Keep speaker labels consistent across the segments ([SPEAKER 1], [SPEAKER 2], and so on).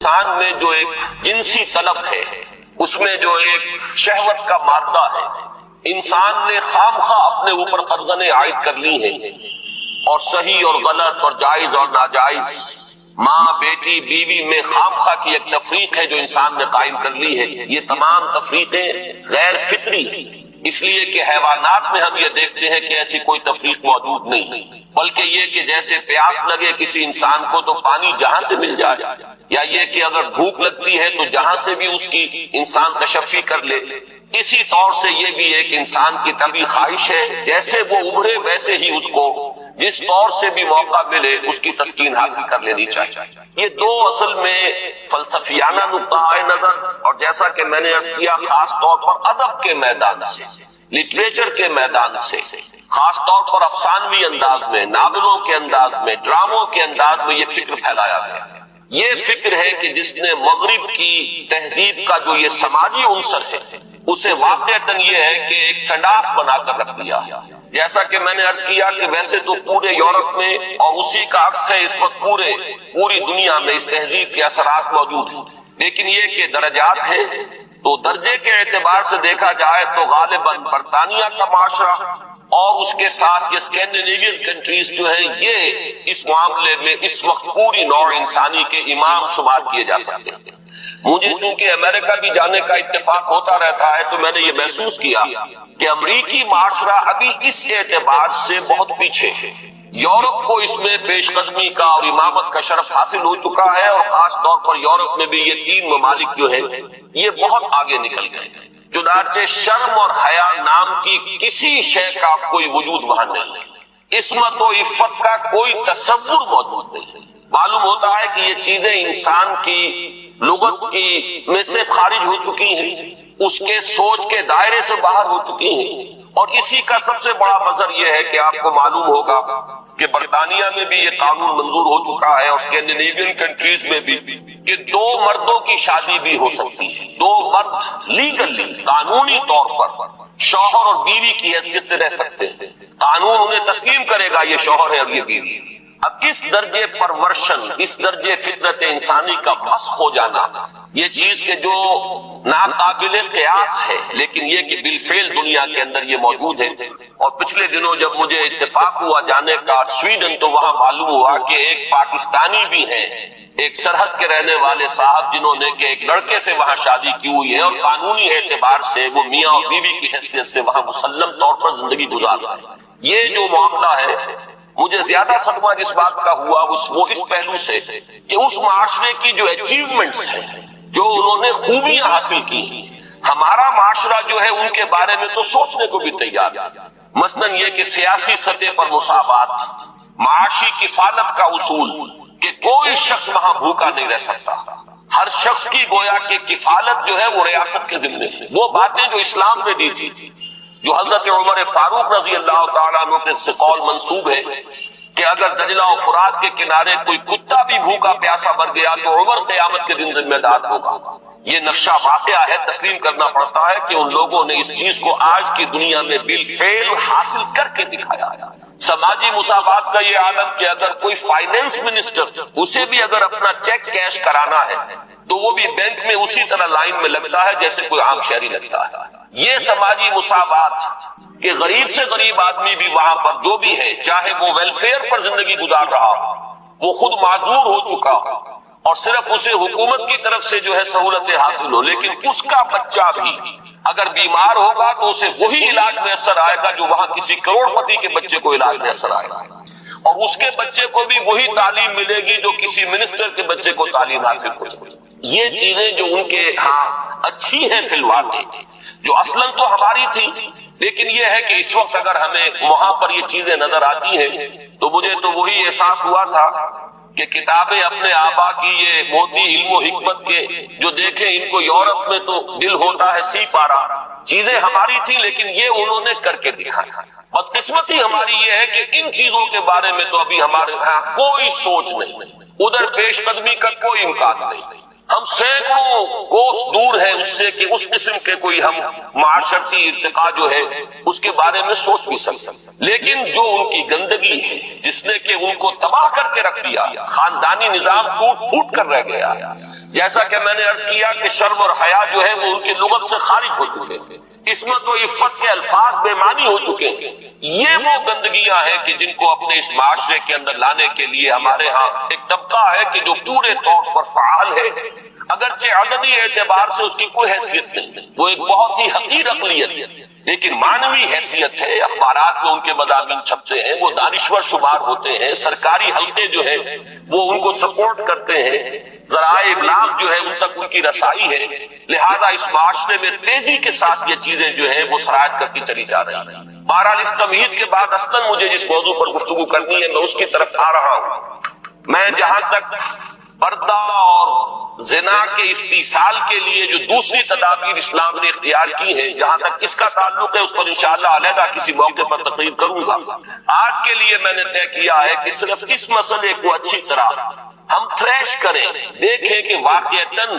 [SPEAKER 1] انسان میں جو ایک جنسی طلب ہے، اس میں جو ایک شہوت کا مادہ ہے، انسان نے خامخواہ اپنے اوپر قدغنیں عائد کر لی ہیں، اور صحیح اور غلط اور جائز اور ناجائز، ماں بیٹی بیوی میں خامخواہ کی ایک تفریق ہے جو انسان نے قائم کر لی ہے۔ یہ تمام تفریقیں غیر فطری ہیں، اس لیے کہ حیوانات میں ہم یہ دیکھتے ہیں کہ ایسی کوئی تفریق موجود نہیں، بلکہ یہ کہ جیسے پیاس لگے کسی انسان کو تو پانی جہاں سے مل جائے، یا یہ کہ اگر بھوک لگتی ہے تو جہاں سے بھی اس کی انسان تشفی کر لے، اسی طور سے یہ بھی ایک انسان کی طبعی خواہش ہے، جیسے وہ ابھرے ویسے ہی اس کو جس طور سے بھی موقع ملے اس کی تسکین حاصل کر لینی چاہیے۔ یہ دو اصل میں فلسفیانہ نقطہ نظر، اور جیسا کہ میں نے عرض کیا خاص طور پر ادب کے میدان سے، لٹریچر کے میدان سے، خاص طور پر افسانوی انداز میں، ناولوں کے انداز میں، ڈراموں کے انداز میں یہ فکر پھیلایا گیا۔ یہ فکر ہے کہ جس نے مغرب کی تہذیب کا جو یہ سماجی عنصر ہے اسے واقعتاً یہ ہے کہ ایک سنڈاس بنا کر رکھ دیا۔ جیسا کہ میں نے عرض کیا کہ ویسے تو پورے یورپ میں اور اسی کا عکس ہے اس وقت پوری دنیا میں اس تہذیب کے اثرات موجود ہیں، لیکن یہ کہ درجات ہیں، تو درجے کے اعتبار سے دیکھا جائے تو غالباً برطانیہ کا معاشرہ اور اس کے ساتھ یہ اسکینڈینیوین کنٹریز جو ہیں یہ اس معاملے میں اس وقت پوری نوع انسانی کے امام شمار کیے جا سکتے ہیں۔ مجھے چونکہ امریکہ بھی جانے کا اتفاق ہوتا رہتا ہے تو میں نے یہ محسوس کیا کہ امریکی معاشرہ ابھی اس اعتبار سے بہت پیچھے ہے۔ یورپ کو اس میں پیش قدمی کا اور امامت کا شرف حاصل ہو چکا ہے، اور خاص طور پر یورپ میں بھی یہ تین ممالک جو ہیں یہ بہت آگے نکل گئے ہیں، چنانچہ شرم اور حیا نام کی کسی شے کا کوئی وجود وہاں نہیں، عصمت و عفت کا کوئی تصور موجود نہیں۔ معلوم ہوتا ہے کہ یہ چیزیں انسان کی لغت کی میں سے خارج ہو چکی ہیں، اس کے سوچ کے دائرے سے باہر ہو چکی ہیں، اور اسی کا سب سے بڑا مظہر یہ ہے کہ آپ کو معلوم ہوگا کہ برطانیہ میں بھی یہ قانون منظور ہو چکا ہے، اور اسکینڈینیوین کنٹریز میں بھی، کہ دو مردوں کی شادی بھی ہو سکتی ہے، دو مرد لیگلی قانونی طور پر شوہر اور بیوی کی حیثیت سے رہ سکتے ہیں، قانون انہیں تسلیم کرے گا یہ شوہر ہے اور یہ بیوی۔ اب اس درجے پرورشن، اس درجے فطرت انسانی کا مسخ ہو جانا، یہ چیز کہ جو ناقابل قیاس ہے، لیکن یہ کہ بالفعل دنیا کے اندر یہ موجود ہے۔ اور پچھلے دنوں جب مجھے اتفاق ہوا جانے کا سویڈن، تو وہاں معلوم ہوا کہ ایک پاکستانی بھی ہیں، ایک سرحد کے رہنے والے صاحب، جنہوں نے کہ ایک لڑکے سے وہاں شادی کی ہوئی ہے، اور قانونی اعتبار سے وہ میاں اور بیوی کی حیثیت سے وہاں مسلم طور پر زندگی گزار رہا ہے۔ یہ جو معاملہ ہے، مجھے زیادہ صدمہ جس بات کا ہوا وہ اس پہلو سے کہ اس معاشرے کی جو اچیومنٹس ہیں، جو انہوں نے خوبیاں حاصل کی ہیں، ہمارا معاشرہ جو ہے ان کے بارے میں تو سوچنے کو بھی تیار ہے۔ مثلاً یہ کہ سیاسی سطح پر مساوات، معاشی کفالت کا اصول کہ کوئی شخص وہاں بھوکا نہیں رہ سکتا، ہر شخص کی گویا کہ کفالت جو ہے وہ ریاست کے ذمے ہے۔ وہ باتیں جو اسلام نے دی تھی، جو حضرت عمر فاروق رضی اللہ تعالیٰ عنہ کے سے قول منسوب ہے کہ اگر دجلہ و فرات کے کنارے کوئی کتا بھی بھوکا پیاسا مر گیا تو عمر قیامت کے دن ذمہ دار ہوگا۔ یہ نقشہ واقعہ ہے، تسلیم کرنا پڑتا ہے کہ ان لوگوں نے اس چیز کو آج کی دنیا میں بالفعل حاصل کر کے دکھایا ہے۔ سماجی مساوات کا یہ عالم کہ اگر کوئی فائنینس منسٹر، اسے بھی اگر اپنا چیک کیش کرانا ہے تو وہ بھی بینک میں اسی طرح لائن میں لگتا ہے جیسے کوئی عام شہری لگتا ہے۔ یہ سماجی مساوات کہ غریب سے غریب آدمی بھی وہاں پر جو بھی ہے، چاہے وہ ویلفیئر پر زندگی گزار رہا ہو، وہ خود معذور ہو چکا ہو، اور صرف اسے حکومت کی طرف سے جو ہے سہولتیں حاصل ہو، لیکن اس کا بچہ بھی اگر بیمار ہوگا تو اسے وہی علاج میسر آئے گا جو وہاں کسی کروڑ پتی کے بچے کو علاج میسر آئے گا، اور اس کے بچے کو بھی وہی تعلیم ملے گی جو کسی منسٹر کے بچے کو تعلیم حاصل ہو سکے۔ یہ چیزیں جو ان کے ہاں اچھی ہیں فی الواقع، جو اصلاً تو ہماری تھی، لیکن یہ ہے کہ اس وقت اگر ہمیں وہاں پر یہ چیزیں نظر آتی ہیں تو مجھے تو وہی احساس ہوا تھا کہ کتابیں اپنے آبا کی یہ موتی علم و حکمت کے جو دیکھیں، ان کو یورپ میں تو دل ہوتا ہے سی پارا، چیزیں ہماری تھی لیکن یہ انہوں نے کر کے دکھایا۔ بدقسمتی ہماری یہ ہے کہ ان چیزوں کے بارے میں تو ابھی ہمارے ہاں کوئی سوچ نہیں، ادھر پیش قدمی کا کوئی امکان نہیں۔ ہم سینکڑوں کوس دور ہیں اس سے کہ اس قسم کے کوئی ہم معاشرتی ارتقاء جو ہے اس کے بارے میں سوچ بھی سکتے، لیکن جو ان کی گندگی ہے جس نے کہ ان کو تباہ کر کے رکھ دیا، خاندانی نظام ٹوٹ پھوٹ کر رہ گیا، جیسا کہ میں نے عرض کیا کہ شرم اور حیا جو ہے وہ ان کی لغت سے خارج ہو چکے ہیں، عصمت و عفت کے الفاظ بے معنی ہو چکے ہیں۔ یہ وہ گندگیاں ہیں کہ جن کو اپنے اس معاشرے کے اندر لانے کے لیے ہمارے ہاں ایک طبقہ ہے کہ جو پورے طور پر فعال ہے، اگرچہ عددی اعتبار سے اس کی کوئی حیثیت نہیں، وہ ایک بہت ہی حقیر اقلیت ہے، لیکن معنوی حیثیت ہے۔ اخبارات میں ان کے مضامین چھپتے ہیں، وہ دانشور شمار ہوتے ہیں، سرکاری حلقے جو ہے وہ ان کو سپورٹ کرتے ہیں، ذرائع ابلاغ جو ہے ان تک ان کی رسائی ہے، لہذا اس معاشرے میں تیزی کے ساتھ یہ چیزیں جو ہے وہ سرایت کرتی چلی جا رہی ہیں۔ بہرحال اس تمہید کے بعد اصلاً مجھے جس موضوع پر گفتگو کرنی ہے میں اس کی طرف آ رہا ہوں۔ میں جہاں تک پردہ اور زنا کے استیصال کے لیے جو دوسری تدابیر اسلام نے اختیار کی ہیں، جہاں تک اس کا تعلق ہے اس پر انشاءاللہ علیحدہ کسی موقع پر تقریر کروں گا۔ آج کے لیے میں نے طے کیا ہے کہ صرف اس مسئلے کو اچھی طرح ہم تھریش کریں، دیکھیں کہ واقعتاً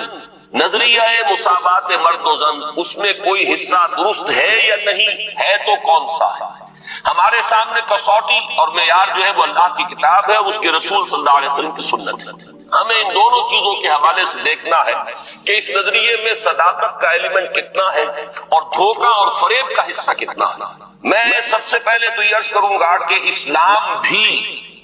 [SPEAKER 1] نظریہ مساوات مرد و زن اس میں کوئی حصہ درست ہے یا نہیں ہے، تو کون سا ہے۔ ہمارے سامنے کسوٹی اور معیار جو ہے وہ اللہ کی کتاب ہے، اس کے رسول صلی اللہ علیہ وسلم کی سنت ہے۔ ہمیں ان دونوں چیزوں کے حوالے سے دیکھنا ہے کہ اس نظریے میں صداقت کا ایلیمنٹ کتنا ہے اور دھوکہ اور فریب کا حصہ کتنا ہے۔ میں سب سے پہلے تو یہ عرض کروں گا کہ اسلام بھی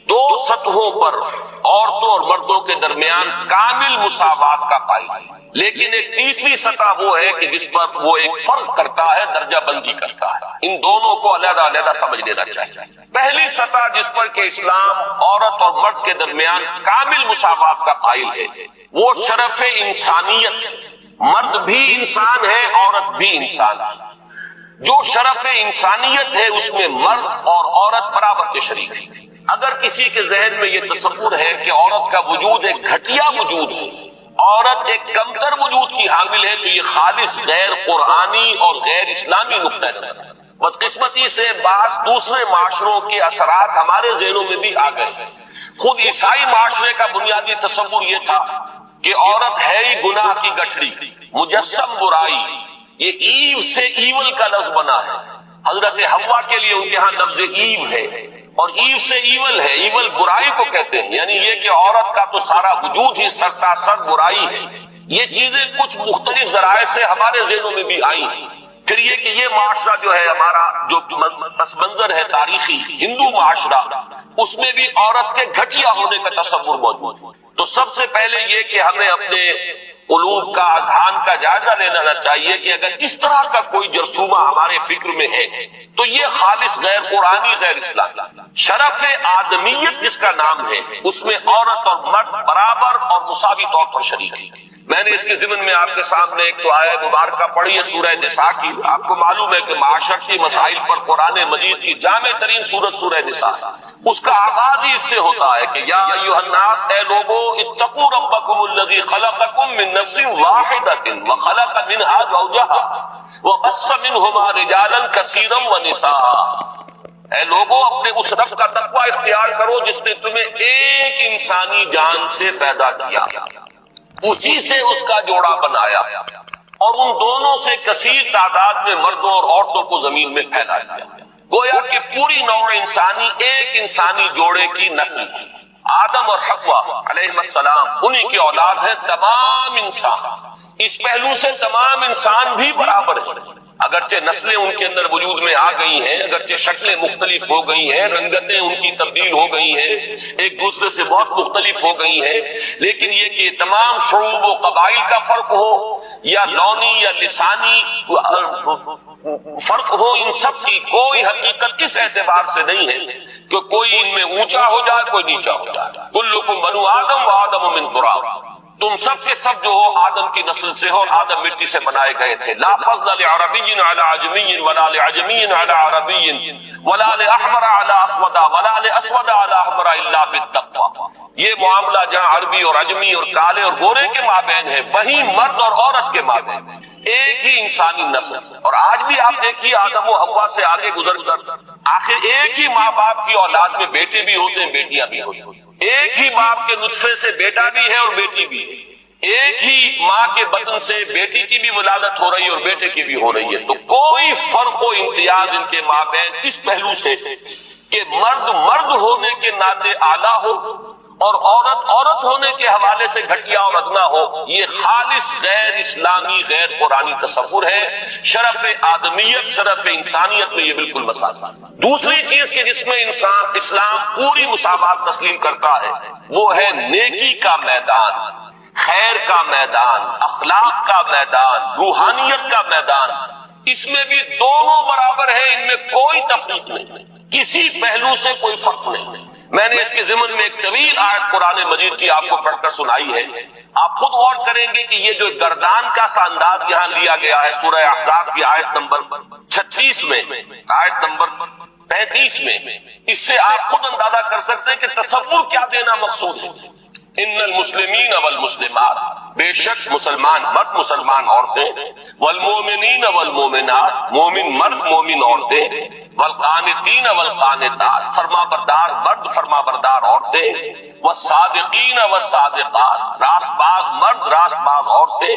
[SPEAKER 1] دو سطحوں پر عورتوں اور مردوں کے درمیان کامل مساوات کا قائل ہے، لیکن ایک تیسری سطح وہ ہے کہ جس پر وہ ایک فرق کرتا ہے، درجہ بندی کرتا ہے۔ ان دونوں کو علیحدہ علیحدہ سمجھ لینا چاہیے۔ پہلی سطح جس پر کہ اسلام عورت اور مرد کے درمیان کامل مساوات کا قائل ہے وہ شرف انسانیت، مرد بھی انسان ہے، عورت بھی انسان ہے۔ جو شرف انسانیت ہے اس میں مرد اور عورت برابر کے شریک ہیں۔ اگر کسی کے ذہن میں یہ تصور ہے کہ عورت کا وجود ایک گھٹیا وجود ہے، عورت ایک کمتر وجود کی حامل ہے، تو یہ خالص غیر قرآنی اور غیر اسلامی نقطہ نظر ہے۔ بدقسمتی سے بعض دوسرے معاشروں کے اثرات ہمارے ذہنوں میں بھی آ گئے ہیں۔ خود عیسائی معاشرے کا بنیادی تصور یہ تھا کہ عورت ہے ہی گناہ کی گٹھڑی، مجسم برائی، یہ ایو سے ایول کا لفظ بنا ہے۔ حضرت حوا کے لیے ان کے ہاں لفظ ایو ہے، اور ایو سے ایول ہے، ایول برائی کو کہتے ہیں، یعنی یہ کہ عورت کا تو سارا وجود ہی سرتاسر برائی ہے۔ یہ چیزیں کچھ مختلف ذرائع سے ہمارے ذہنوں میں بھی آئی ہیں۔ پھر یہ کہ یہ معاشرہ جو ہے ہمارا جو پس منظر ہے تاریخی ہندو معاشرہ، اس میں بھی عورت کے گھٹیا ہونے کا تصور موجود ہے۔ تو سب سے پہلے یہ کہ ہمیں اپنے قلوب کا، اذہان کا جائزہ لینا چاہیے کہ اگر اس طرح کا کوئی جرثومہ ہمارے فکر میں ہے تو یہ خالص غیر قرآنی، غیر اسلامی۔ شرف آدمیت جس کا نام ہے اس میں عورت اور مرد برابر اور مساوی طور پر شریک ہے۔ میں نے اس کے ضمن میں آپ کے سامنے ایک تو آیت مبارکہ پڑھی ہے سورہ نساء کی۔ آپ کو معلوم ہے کہ معاشرتی مسائل پر قرآن مجید کی جامع ترین سورت سورہ نساء، اس کا آغاز ہی اس سے ہوتا ہے کہ یا ایھا الناس، اے لوگو، اتقوا ربکم الذی خلقکم من نفس واحدۃ وخلق منها زوجها وبث منہما رجالا کثیرا ونساء۔ اے لوگو، اپنے اس رب کا تقوی اختیار کرو جس نے تمہیں ایک انسانی جان سے پیدا کیا، اسی سے اس کا جوڑا بنایا، اور ان دونوں سے کثیر تعداد میں مردوں اور عورتوں کو زمین میں پھیلا دیا۔ گویا کہ پوری نوع انسانی ایک انسانی جوڑے کی نسل ہے۔ آدم اور حوا علیہ السلام انہی کی اولاد ہے۔ تمام انسان اس پہلو سے تمام انسان بھی برابر ہیں، اگرچہ نسلیں ان کے اندر وجود میں آ گئی ہیں، اگرچہ شکلیں مختلف ہو گئی ہیں، رنگتیں ان کی تبدیل ہو گئی ہیں، ایک دوسرے سے بہت مختلف ہو گئی ہیں، لیکن یہ کہ تمام شعوب و قبائل کا فرق ہو یا لونی یا لسانی فرق ہو، ان سب کی کوئی حقیقت اس اعتبار سے نہیں ہے کہ کوئی ان میں اونچا ہو جائے کوئی نیچا ہو جائے۔ کلکم بنو آدم و آدم من تراب، تم سب کے سب جو ہو آدم کی نسل سے ہو، آدم مٹی سے بنائے گئے تھے۔ لا فضل لعربی علی عجمی ولا لعجمی علی عربی ولا لاحمر علی اسود ولا لاسود علی احمر الا بالتقوی۔ یہ معاملہ جہاں عربی اور عجمی اور کالے اور گورے کے مابین ہے، وہیں مرد اور عورت کے مابین ایک ہی انسانی نسل۔ اور آج بھی آپ دیکھیے آدم و حوا سے آگے گزر کر آخر ایک ہی ماں باپ کی اولاد میں بیٹے بھی ہوتے ہیں، بیٹیاں بھی ہوتی ہیں، ایک ہی باپ کے نطفے سے بیٹا بھی ہے اور بیٹی بھی ہے، ایک ہی ماں کے بطن سے بیٹی کی بھی ولادت ہو رہی ہے اور بیٹے کی بھی ہو رہی ہے۔ تو کوئی فرق و امتیاز ان کے مابین اس پہلو سے کہ مرد مرد ہونے کے ناطے اعلیٰ ہو اور عورت ہونے کے حوالے سے گھٹیا اور ادنا ہو، یہ خالص غیر اسلامی غیر قرآنی تصور ہے۔ شرف آدمیت، شرف انسانیت میں یہ بالکل مساوات۔ دوسری چیز کہ جس میں اسلام پوری مساوات تسلیم کرتا ہے وہ ہے نیکی کا میدان، خیر کا میدان، اخلاق کا میدان، روحانیت کا میدان۔ اس میں بھی دونوں برابر ہیں، ان میں کوئی تفریق نہیں، کسی پہلو سے کوئی فرق نہیں۔ میں نے اس کے ضمن میں ایک طویل آیت قرآن مجید کی آپ کو پڑھ کر سنائی ہے۔ آپ خود غور کریں گے کہ یہ جو گردان کا سا انداز یہاں لیا گیا ہے سورہ احزاب کی آیت نمبر 36 میں، آیت نمبر 35 میں، اس سے آپ خود اندازہ کر سکتے ہیں کہ تصور کیا دینا مقصود ہے۔ ان المسلمین والمسلمات، بے شک مسلمان مرد مسلمان عورتیں، والمومنین والمومنات، مومن مرد مومن عورتیں، والقانتین والقانتات، فرما بردار مرد فرما بردار عورتیں، والصادقین والصادقات، راست باز مرد راست باز عورتیں،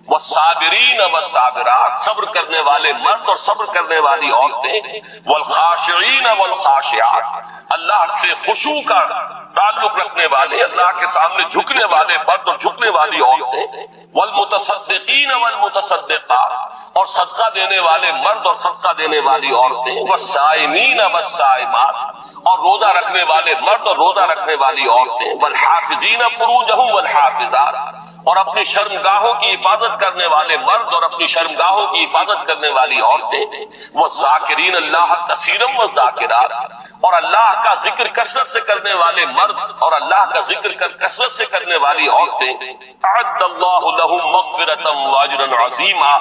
[SPEAKER 1] والصابرین والصابرات، صبر کرنے والے مرد اور صبر کرنے والی عورتیں، والخاشعین والخاشعات، اللہ سے خشوع کا تعلق رکھنے والے، اللہ کے سامنے جھکنے والے مرد اور جھکنے والی عورتیں، والمتصدقین والمتصدقات، اور صدقہ دینے والے مرد اور صدقہ دینے والی عورتیں، والصائمین والصائمات، اور روزہ رکھنے والے مرد اور روزہ رکھنے والی عورتیں، والحافظین فروجہم والحافظات، اور اپنی شرمگاہوں کی حفاظت کرنے والے مرد اور اپنی شرمگاہوں کی حفاظت کرنے والی عورتیں، والذاکرین اللہ کثیرا والذاکرات، اور اللہ کا ذکر کثرت سے کرنے والے مرد اور اللہ کا ذکر کثرت سے کرنے والی عورتیں، اعد اللہ لہم مغفرۃ واجرا عظیما،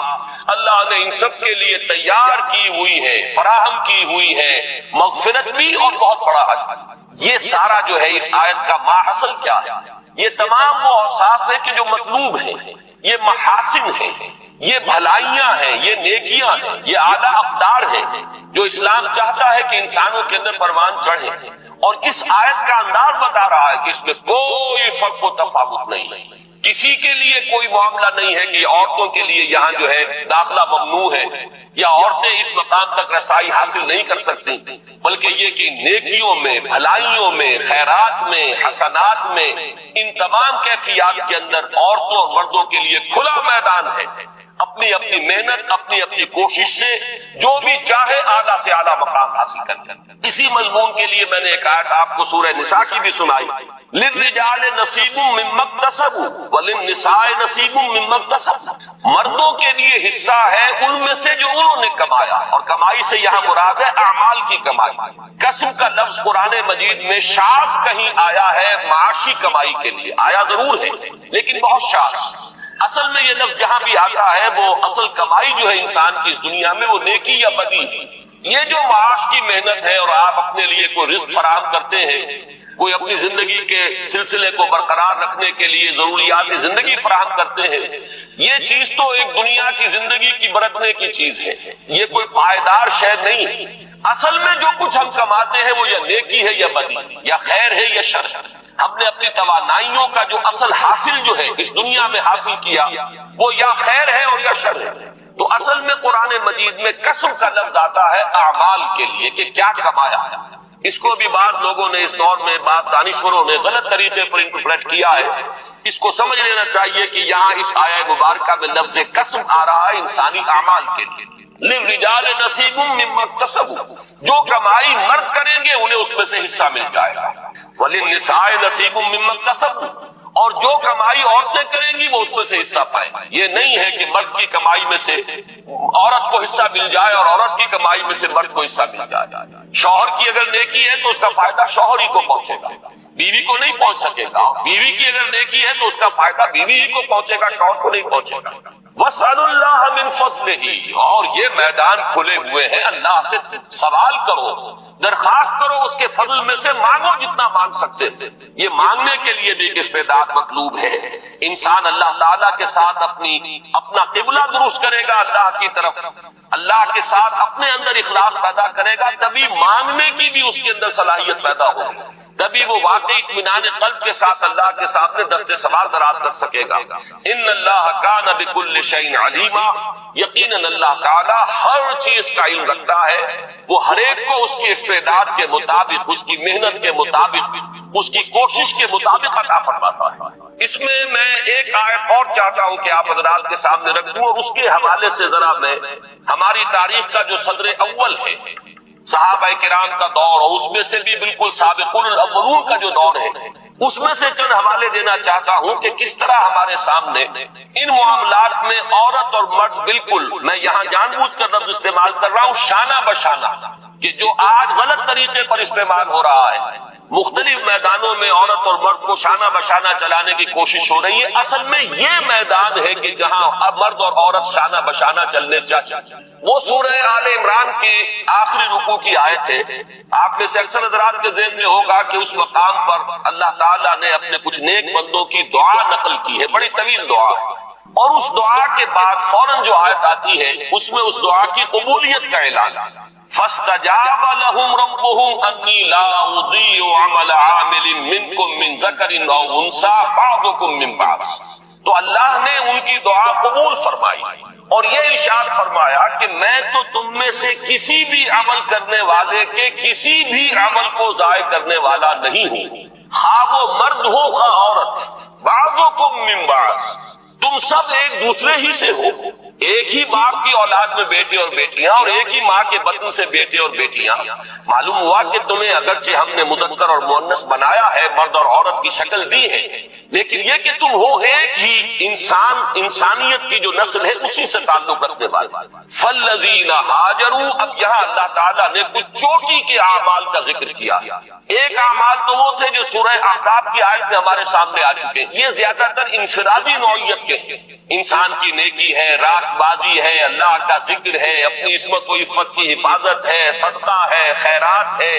[SPEAKER 1] اللہ نے ان سب کے لیے تیار کی ہوئی ہے، فراہم کی ہوئی ہے مغفرت بھی اور بہت بڑا اجر۔ یہ سارا جو ہے اس آیت کا ماحصل کیا ہے؟ یہ تمام وہ اوصاف ہیں کہ جو مطلوب ہیں، یہ محاسن ہیں، یہ بھلائیاں ہیں، یہ نیکیاں ہیں، یہ اعلیٰ اقدار ہیں جو اسلام چاہتا ہے کہ انسانوں کے اندر پروان چڑھے، اور اس آیت کا انداز بتا رہا ہے کہ اس میں کوئی فرق و تفاوت نہیں، کسی کے لیے کوئی معاملہ نہیں ہے کہ عورتوں کے لیے یہاں جو ہے داخلہ ممنوع ہے یا عورتیں اس مقام تک رسائی حاصل نہیں کر سکتی، بلکہ یہ کہ نیکیوں میں، بھلائیوں میں، خیرات میں، حسنات میں، ان تمام کیفیات کے اندر عورتوں اور مردوں کے لیے کھلا میدان ہے، اپنی اپنی محنت، اپنی اپنی کوشش سے جو بھی چاہے اعلیٰ سے اعلیٰ مقام حاصل کر۔ اسی مضمون کے لیے میں نے ایک آیت آپ کو سورہ نساء کی بھی سنائی، للرجال نصیب مما اکتسبوا وللنساء نصیب مما اکتسبوا، مردوں کے لیے حصہ ہے ان میں سے جو انہوں نے کمایا، اور کمائی سے یہاں مراد ہے اعمال کی کمائی۔ کسب کا لفظ قرآن مجید میں شاذ کہیں آیا ہے معاشی کمائی کے لیے، آیا ضرور ہے لیکن بہت شاذ۔ اصل میں یہ لفظ جہاں بھی آتا ہے وہ اصل کمائی جو ہے انسان کی اس دنیا میں وہ نیکی یا بدی، یہ جو معاش کی محنت ہے اور آپ اپنے لیے کوئی رزق فراہم کرتے ہیں، کوئی اپنی زندگی کے سلسلے کو برقرار رکھنے کے لیے ضروریات زندگی فراہم کرتے ہیں، یہ چیز تو ایک دنیا کی زندگی کی برتنے کی چیز ہے، یہ کوئی پائیدار شے نہیں۔ اصل میں جو کچھ ہم کماتے ہیں وہ یا نیکی ہے یا بدی، یا خیر ہے یا شر۔ ہم نے اپنی توانائیوں کا جو اصل حاصل جو ہے اس دنیا میں حاصل کیا وہ یا خیر ہے اور یا شر ہے۔ تو اصل میں قرآن مجید میں کسب کا لفظ آتا ہے اعمال کے لیے کہ کیا کمایا۔ اس کو بھی بعض لوگوں نے اس دور میں، بعض دانشوروں نے غلط طریقے پر انٹرپریٹ کیا ہے۔ اس کو سمجھ لینا چاہیے کہ یہاں اس آیہ مبارکہ میں لفظ کسب آ رہا ہے انسانی اعمال کے لیے۔ للرجال نصیب مما اکتسبوا، جو کمائی مرد کریں گے انہیں اس میں سے حصہ مل جائے گا، وللنساء نصیب مما اکتسبوا، اور جو کمائی عورتیں کریں گی وہ اس میں سے حصہ پائیں گی۔ یہ نہیں ہے کہ مرد کی کمائی میں سے عورت کو حصہ مل جائے اور عورت کی کمائی میں سے مرد کو حصہ مل جائے۔ شوہر کی اگر نیکی ہے تو اس کا فائدہ شوہر ہی کو پہنچے گا، بیوی کو نہیں پہنچ سکے گا۔ بیوی کی اگر نیکی ہے تو اس کا فائدہ بیوی ہی کو پہنچے گا، شوہر کو نہیں پہنچے گا۔ وَاسْأَلُوا اللَّهَ مِنْ فَضْلِهِ، اور یہ میدان کھلے ہوئے ہیں، اللہ سے سوال کرو، درخواست کرو اس کے فضل میں سے، مانگو جتنا مانگ سکتے ہیں۔ یہ مانگنے کے لیے بھی ایک استعداد مطلوب ہے۔ انسان اللہ تعالیٰ کے ساتھ اپنا قبلہ درست کرے گا اللہ کی طرف، اللہ کے ساتھ اپنے اندر اخلاص پیدا کرے گا، تبھی مانگنے کی بھی اس کے اندر صلاحیت پیدا ہوگی۔ تبھی وہ واقعی اطمینان قلب کے ساتھ اللہ کے سامنے دست سوال دراز کر سکے گا۔ ان اللہ کان بکل شیء علیما، یقیناً اللہ تعالیٰ ہر چیز کا علم رکھتا ہے، وہ ہر ایک کو اس کی استعداد کے مطابق، اس کی محنت کے مطابق، اس کی کوشش کے مطابق عطا فرماتا ہے۔ اس میں ایک آیت اور چاہتا ہوں کہ آپ حضرات کے سامنے رکھ دوں، اور اس کے حوالے سے ذرا میں ہماری تاریخ کا جو صدر اول ہے، صحابہ کرام کا دور، اور اس میں سے بھی بالکل سابقون الاولون کا جو دور ہے، اس میں سے چند حوالے دینا چاہتا ہوں کہ کس طرح ہمارے سامنے ان معاملات میں عورت اور مرد بالکل، میں یہاں جان بوجھ کر لفظ استعمال کر رہا ہوں، شانہ بشانہ، کہ جو آج غلط طریقے پر استعمال ہو رہا ہے، مختلف میدانوں میں عورت اور مرد کو شانہ بشانہ چلانے کی کوشش ہو رہی ہے۔ اصل میں یہ میدان ہے کہ جہاں اب مرد اور عورت شانہ بشانہ چلنے چاہیے۔ وہ سورہ آل عمران کی آخری رکوع کی آیت ہے، آپ میں سے اکثر حضرات کے ذہن میں ہوگا کہ اس مقام پر اللہ تعالیٰ نے اپنے کچھ نیک بندوں کی دعا نقل کی ہے، بڑی طویل دعا ہے، اور اس دعا کے بعد فوراً جو آیت آتی ہے اس میں اس دعا کی قبولیت کا اعلان ہے۔ فاستجاب لهم ربهم انی لا اضیع عمل عامل منکم من ذکر او انثى بعضکم من بعض، تو اللہ نے ان کی دعا قبول فرمائی اور یہ ارشاد فرمایا کہ میں تو تم میں سے کسی بھی عمل کرنے والے کے کسی بھی عمل کو ضائع کرنے والا نہیں ہوں، خواہ وہ مرد ہو خواہ عورت، بعضکم من بعض، تم سب ایک دوسرے ہی سے ہو، ایک ہی باپ کی اولاد میں بیٹے اور بیٹیاں، اور ایک ہی ماں کے بطن سے بیٹے اور بیٹیاں۔ معلوم ہوا کہ تمہیں اگرچہ ہم نے مذکر اور مؤنث بنایا ہے، مرد اور عورت کی شکل دی ہے، لیکن یہ کہ تم ہو ایک ہی انسان، انسانیت کی جو نسل ہے اسی سے تعلق رکھنے والے۔ فالذین ہاجروا، اب یہاں اللہ تعالیٰ نے کچھ چوٹی کے اعمال کا ذکر کیا۔ ایک اعمال تو وہ تھے جو سورہ احزاب کی آیت میں ہمارے سامنے آ چکے، یہ زیادہ تر انفرادی نوعیت کے ہیں، انسان کی نیکی ہے، راست بازی ہے، اللہ کا ذکر ہے، اپنی عصمت و عفت کی حفاظت ہے، صدقہ ہے، خیرات ہے،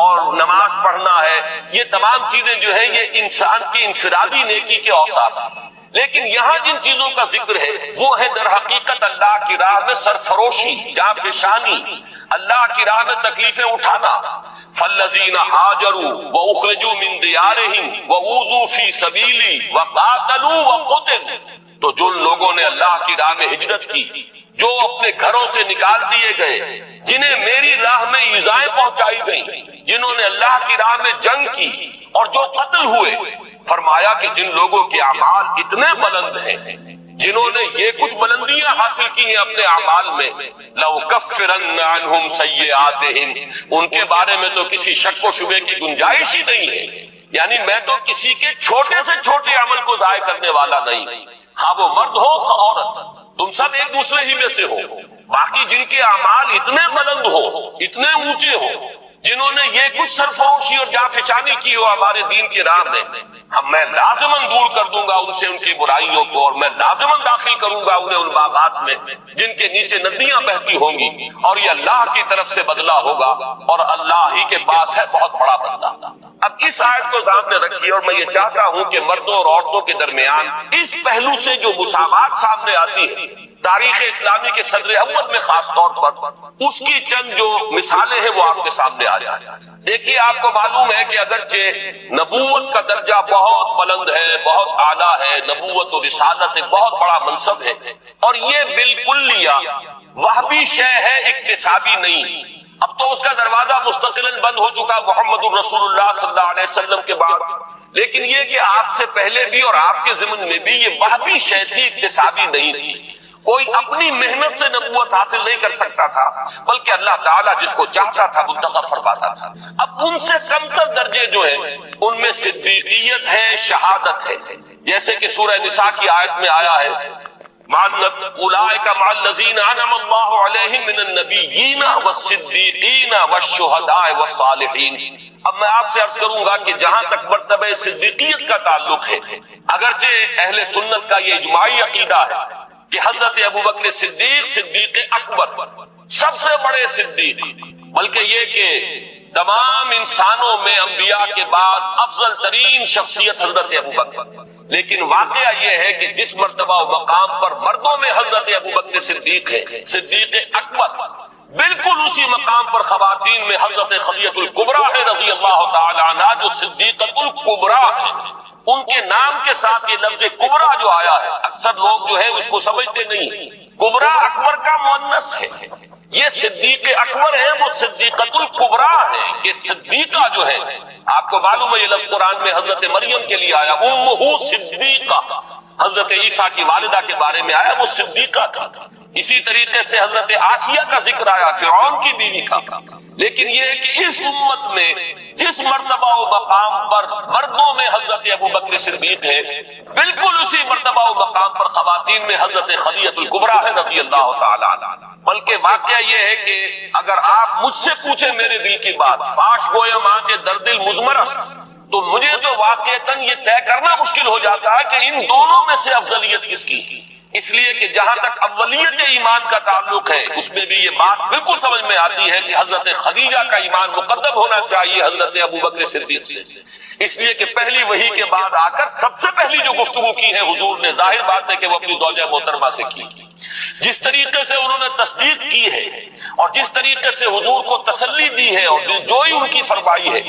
[SPEAKER 1] اور نماز پڑھنا ہے، یہ تمام چیزیں جو ہیں یہ انسان کی انفرادی نیکی کے اوصاف ہیں۔ لیکن یہاں جن چیزوں کا ذکر ہے وہ ہے در حقیقت اللہ کی راہ میں سرفروشی، جانفشانی، اللہ کی راہ میں تکلیفیں اٹھانا۔ فالذین ہاجروا واخرجوا من دیارہم واوذوا فی سبیلی وقاتلوا وقتلوا، تو جن لوگوں نے اللہ کی راہ میں ہجرت کی، جو اپنے گھروں سے نکال دیے گئے، جنہیں میری راہ میں ایذائیں پہنچائی گئیں، جنہوں نے اللہ کی راہ میں جنگ کی اور جو قتل ہوئے، فرمایا کہ جن لوگوں کے اعمال اتنے بلند ہیں، جنہوں نے یہ کچھ بلندیاں حاصل کی ہیں اپنے اعمال میں، لَأُكَفِّرَنَّ عَنْهُمْ سَيِّئَاتِهِمْ، ان کے بارے میں تو کسی شک و شبے کی گنجائش ہی نہیں ہے، یعنی میں تو کسی کے چھوٹے سے چھوٹے عمل کو ضائع کرنے والا نہیں، ہاں وہ مرد ہو خواہ عورت، تم سب ایک دوسرے ہی میں سے ہو۔ باقی جن کے اعمال اتنے بلند ہو، اتنے اونچے ہو، جنہوں نے یہ کچھ سرفروشی اور جانفشانی کی ہو ہمارے دین کی راہ میں، میں لازماً دور کر دوں گا ان سے ان کی برائیوں کو، اور میں لازماً داخل کروں گا انہیں ان باغات میں جن کے نیچے ندیاں بہتی ہوں گی، اور یہ اللہ کی طرف سے بدلہ ہوگا، اور اللہ ہی کے پاس ہے بہت بڑا بدلہ۔ اب اس آیت کو سامنے رکھیے، اور میں یہ چاہتا ہوں کہ مردوں اور عورتوں کے درمیان اس پہلو سے جو مساوات سامنے آتی ہے تاریخ اسلامی کے صدر اول میں خاص طور پر، اس کی چند جو مثالیں ہیں وہ آپ کے سامنے آ جائیں۔ دیکھیے، آپ کو معلوم ہے کہ اگرچہ نبوت کا درجہ بہت بلند ہے، بہت اعلیٰ ہے، نبوت و رسالت ایک بہت بڑا منصب ہے، اور یہ بالکلیہ وہبی شے ہے، اکتسابی نہیں۔ اب تو اس کا دروازہ مستقلاً بند ہو چکا محمد الرسول اللہ صلی اللہ علیہ وسلم کے بعد، لیکن یہ کہ آپ سے پہلے بھی اور آپ کے ضمن میں بھی یہ وہبی شے تھی، اکتسابی نہیں تھی۔ کوئی اپنی محنت سے نبوت حاصل نہیں کر سکتا تھا، بلکہ اللہ تعالیٰ جس کو چاہتا تھا منتخب فرماتا تھا۔ اب ان سے کم تر درجے جو ہیں ان میں صدیقیت ہے، شہادت ہے، جیسے کہ سورہ نساء کی آیت میں آیا ہے، اولئک مع الذین انعم اللہ علیہم من النبیین والصدیقین والشہداء والصالحین۔ اب میں آپ سے عرض کروں گا کہ جہاں تک مرتبہ صدیقیت کا تعلق ہے، اگرچہ اہل سنت کا یہ اجماعی عقیدہ ہے کہ حضرت ابوبکر صدیق، صدیق اکبر، سب سے بڑے صدیق، بلکہ یہ کہ تمام انسانوں میں انبیاء کے بعد افضل ترین شخصیت حضرت ابوبکر، لیکن واقعہ یہ ہے کہ جس مرتبہ و مقام پر مردوں میں حضرت ابوبکر صدیق ہے، صدیق اکبر، بالکل اسی مقام پر خواتین میں حضرت خدیجہ الکبریٰ ہے رضی اللہ تعالی عنہا، جو صدیقۃ الکبریٰ ہے۔ ان کے نام کے ساتھ یہ لفظ کبریٰ جو آیا ہے، اکثر لوگ جو ہے اس کو سمجھتے نہیں، کبریٰ اکبر کا مؤنث ہے، یہ صدیق اکبر ہے، وہ صدیقۃ الکبریٰ ہے کہ صدیقہ جو ہے، آپ کو معلوم ہے یہ لفظ قرآن میں حضرت مریم کے لیے آیا، امہ صدیقہ، حضرت عیسیٰ کی والدہ کے بارے میں آیا، وہ صدیقہ تھا۔ اسی طریقے سے حضرت آسیہ کا ذکر آیا، فرعون کی بیوی کا۔ لیکن یہ ہے کہ اس امت میں جس مرتبہ و مقام پر مردوں میں حضرت ابو بکر صدیق ہے، بالکل اسی مرتبہ و مقام پر خواتین میں حضرت خدیجہ الکبریٰ ہے رضی اللہ تعالی عنہ۔ بلکہ واقعہ یہ ہے کہ اگر آپ مجھ سے پوچھیں میرے دل کی بات، فاش گویا ماں کے درد المزمرس، تو مجھے تو واقعتاً یہ طے کرنا مشکل ہو جاتا ہے کہ ان دونوں میں سے افضلیت کس کی، اس لیے کہ جہاں تک اولیت ایمان کا تعلق ہے اس میں بھی یہ بات بالکل سمجھ میں آتی ہے کہ حضرت خدیجہ کا ایمان مقدم ہونا چاہیے حضرت ابو بکر صدیق سے، اس لیے کہ پہلی وحی کے بعد آ کر سب سے پہلی جو گفتگو کی ہے حضور نے، ظاہر بات ہے کہ وہ اپنی زوجہ محترمہ سے کی، جس طریقے سے انہوں نے تصدیق کی ہے اور جس طریقے سے حضور کو تسلی دی ہے اور جو ہی ان کی فرمائی ہے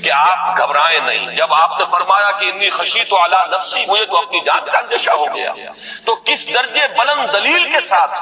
[SPEAKER 1] کہ آپ گھبرائیں نہیں، جب آپ نے فرمایا کہ انی خشیت علی نفسی، مجھے تو اپنی جان کا اندیشہ ہو گیا، تو کس درجے بلند دلیل کے ساتھ